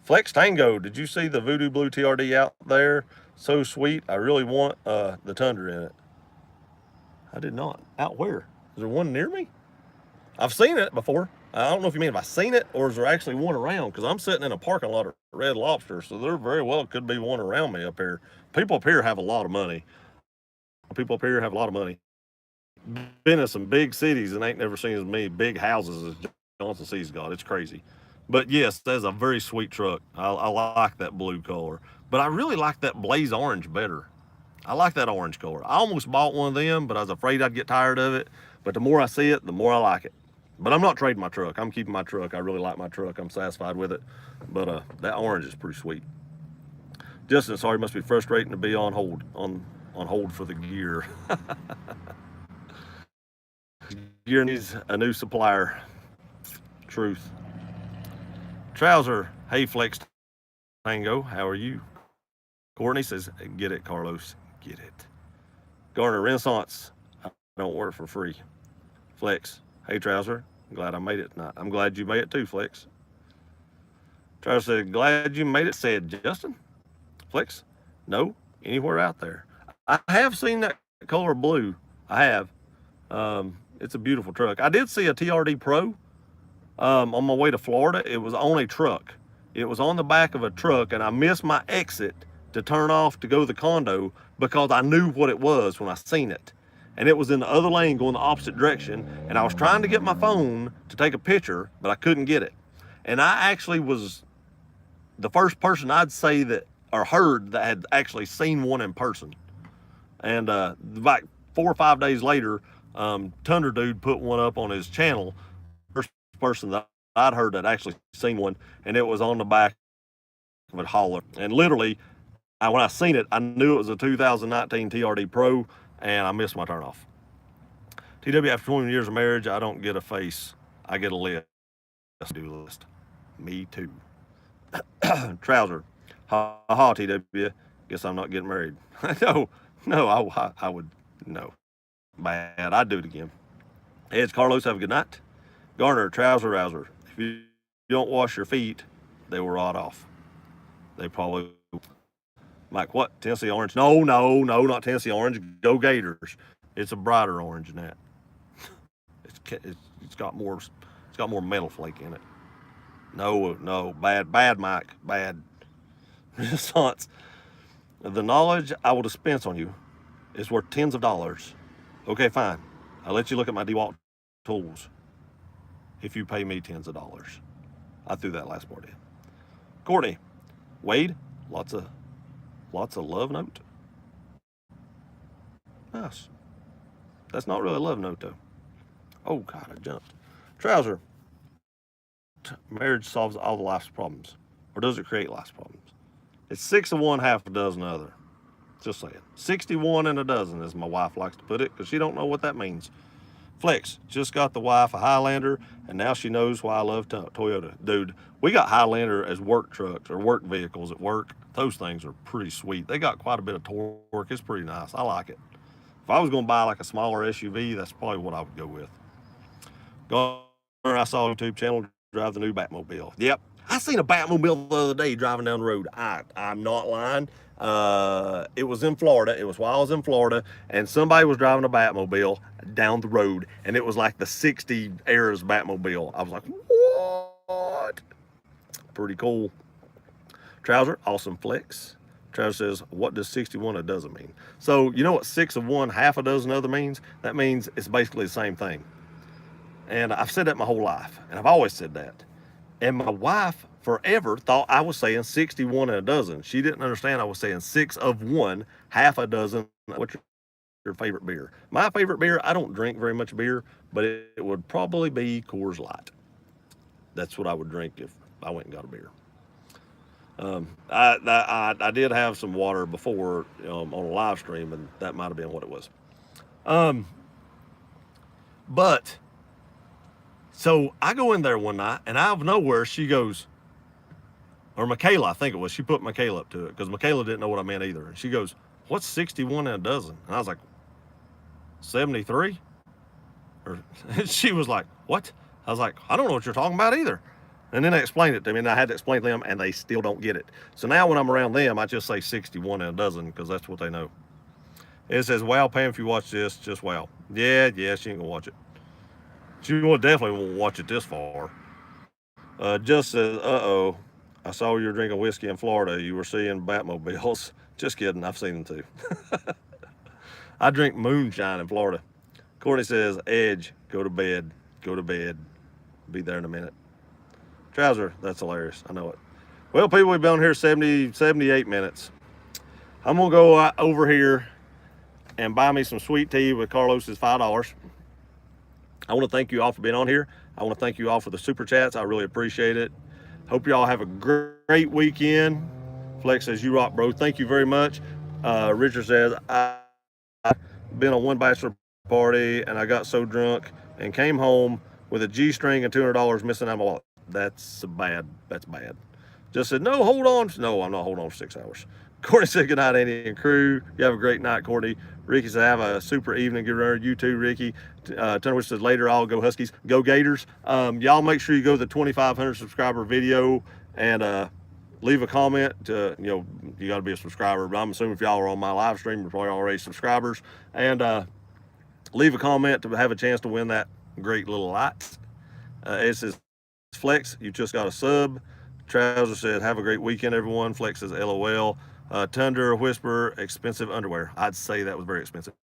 Flex Tango, did you see the Voodoo Blue TRD out there? So sweet. I really want the Tundra in it. I did not. Out where? Is there one near me? I've seen it before. I don't know if you mean if I've seen it or is there actually one around, because I'm sitting in a parking lot of Red Lobster, so there very well could be one around me up here. People up here have a lot of money. People up here have a lot of money. Been in some big cities and ain't never seen as many big houses as Johnson C's got. It's crazy. But yes, that's a very sweet truck. I like that blue color. But I really like that blaze orange better. I like that orange color. I almost bought one of them, but I was afraid I'd get tired of it. But the more I see it, the more I like it. But I'm not trading my truck. I'm keeping my truck. I really like my truck. I'm satisfied with it. But that orange is pretty sweet. Justin, sorry, it must be frustrating to be on hold for the gear. Gear needs a new supplier. Truth. Trouser, hey Flex Tango, how are you? Courtney says, get it, Carlos, get it. Garner, Renaissance, I don't work for free. Flex, hey Trouser, I'm glad I made it tonight. I'm glad you made it too, Flex. Trouser said, glad you made it, said Justin. Flex, no, anywhere out there. I have seen that color blue. I have. It's a beautiful truck. I did see a TRD Pro on my way to Florida. It was on a truck. It was on the back of a truck, and I missed my exit to turn off to go to the condo because I knew what it was when I seen it. And it was in the other lane going the opposite direction, and I was trying to get my phone to take a picture, but I couldn't get it. And I actually was the first person I'd say that, or heard, that had actually seen one in person. And like 4 or 5 days later, Tundra Dude put one up on his channel. First person that I'd heard that actually seen one, and it was on the back of a hauler. And literally, when I seen it, I knew it was a 2019 TRD Pro, and I missed my turnoff. TW, after 20 years of marriage, I don't get a face. I get a list. Do list. Me too. Trouser. Ha ha, TW. Guess I'm not getting married. No, I would, no. Bad. I'd do it again. Edge Carlos, have a good night. Garner, trouser rouser. If you don't wash your feet, they will rot off. They probably. Mike, what? Tennessee orange? No, not Tennessee orange. Go Gators. It's a brighter orange than that. It's got more. It's got more metal flake in it. No, bad, Mike, bad. Response. The knowledge I will dispense on you is worth tens of dollars. Okay, fine. I'll let you look at my DeWalt tools if you pay me tens of dollars. I threw that last part in. Courtney, Wade, lots of love note. Nice. That's not really a love note though. Oh God, I jumped. Trouser. Marriage solves all the life's problems, or does it create life's problems? It's 6 of one, half a dozen other. Just saying. 61 in a dozen, as my wife likes to put it, because she don't know what that means. Flex just got the wife a Highlander, and now she knows why I love Toyota. Dude, we got Highlander as work trucks or work vehicles at work. Those things are pretty sweet. They got quite a bit of torque. It's pretty nice. I like it. If I was going to buy like a smaller SUV, that's probably what I would go with. I saw a YouTube channel drive the new Batmobile. Yep. I seen a Batmobile the other day driving down the road. I'm not lying. It was in Florida. It was while I was in Florida, and somebody was driving a Batmobile down the road, and it was like the 60 era's Batmobile. I was like, what? Pretty cool. Trouser, awesome flex. Trouser says, what does 61 a dozen mean? So you know what 6 of one, half a dozen other means? That means it's basically the same thing. And I've said that my whole life, and I've always said that. And my wife forever thought I was saying 61 in a dozen. She didn't understand I was saying 6 of one, half a dozen. What's your favorite beer? My favorite beer, I don't drink very much beer, but it would probably be Coors Light. That's what I would drink if I went and got a beer. I did have some water before on a live stream, and that might have been what it was. But so I go in there one night, and out of nowhere, she goes, or Michaela, I think it was. She put Michaela up to it because Michaela didn't know what I meant either. And she goes, what's 61 in a dozen? And I was like, 73? Or she was like, what? I was like, I don't know what you're talking about either. And then they explained it to me, and I had to explain to them, and they still don't get it. So now when I'm around them, I just say 61 in a dozen because that's what they know. It says, wow, Pam, if you watch this, just wow. Yeah, she ain't gonna watch it. She definitely won't watch it this far. Just says, uh-oh, I saw you were drinking whiskey in Florida. You were seeing Batmobiles. Just kidding, I've seen them too. I drink moonshine in Florida. Courtney says, Edge, go to bed. Be there in a minute. Trouser, that's hilarious, I know it. Well, people, we've been on here 78 minutes. I'm gonna go over here and buy me some sweet tea with Carlos's $5. I want to thank you all for being on here. I want to thank you all for the super chats. I really appreciate it. Hope you all have a great weekend. Flex says, you rock, bro. Thank you very much. Richard says, I've been on one bachelor party and I got so drunk and came home with a G-string and $200 missing out of my wallet. That's bad. Just said, no, hold on. No, I'm not holding on for 6 hours. Courtney said, good night, Andy and crew. You have a great night, Courtney. Ricky said, have a super evening. Good runner. You too, Ricky. Turner says, later, I'll go Huskies. Go Gators. Y'all make sure you go to the 2,500 subscriber video and leave a comment. You got to be a subscriber. But I'm assuming if y'all are on my live stream, you're probably already subscribers. And leave a comment to have a chance to win that great little light. It says, Flex, you just got a sub. Trouser said, have a great weekend, everyone. Flex says, LOL. Tundra, Whisper, expensive underwear. I'd say that was very expensive.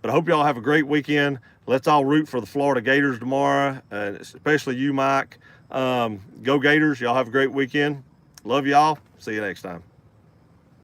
But I hope y'all have a great weekend. Let's all root for the Florida Gators tomorrow, especially you, Mike. Go Gators. Y'all have a great weekend. Love y'all. See you next time.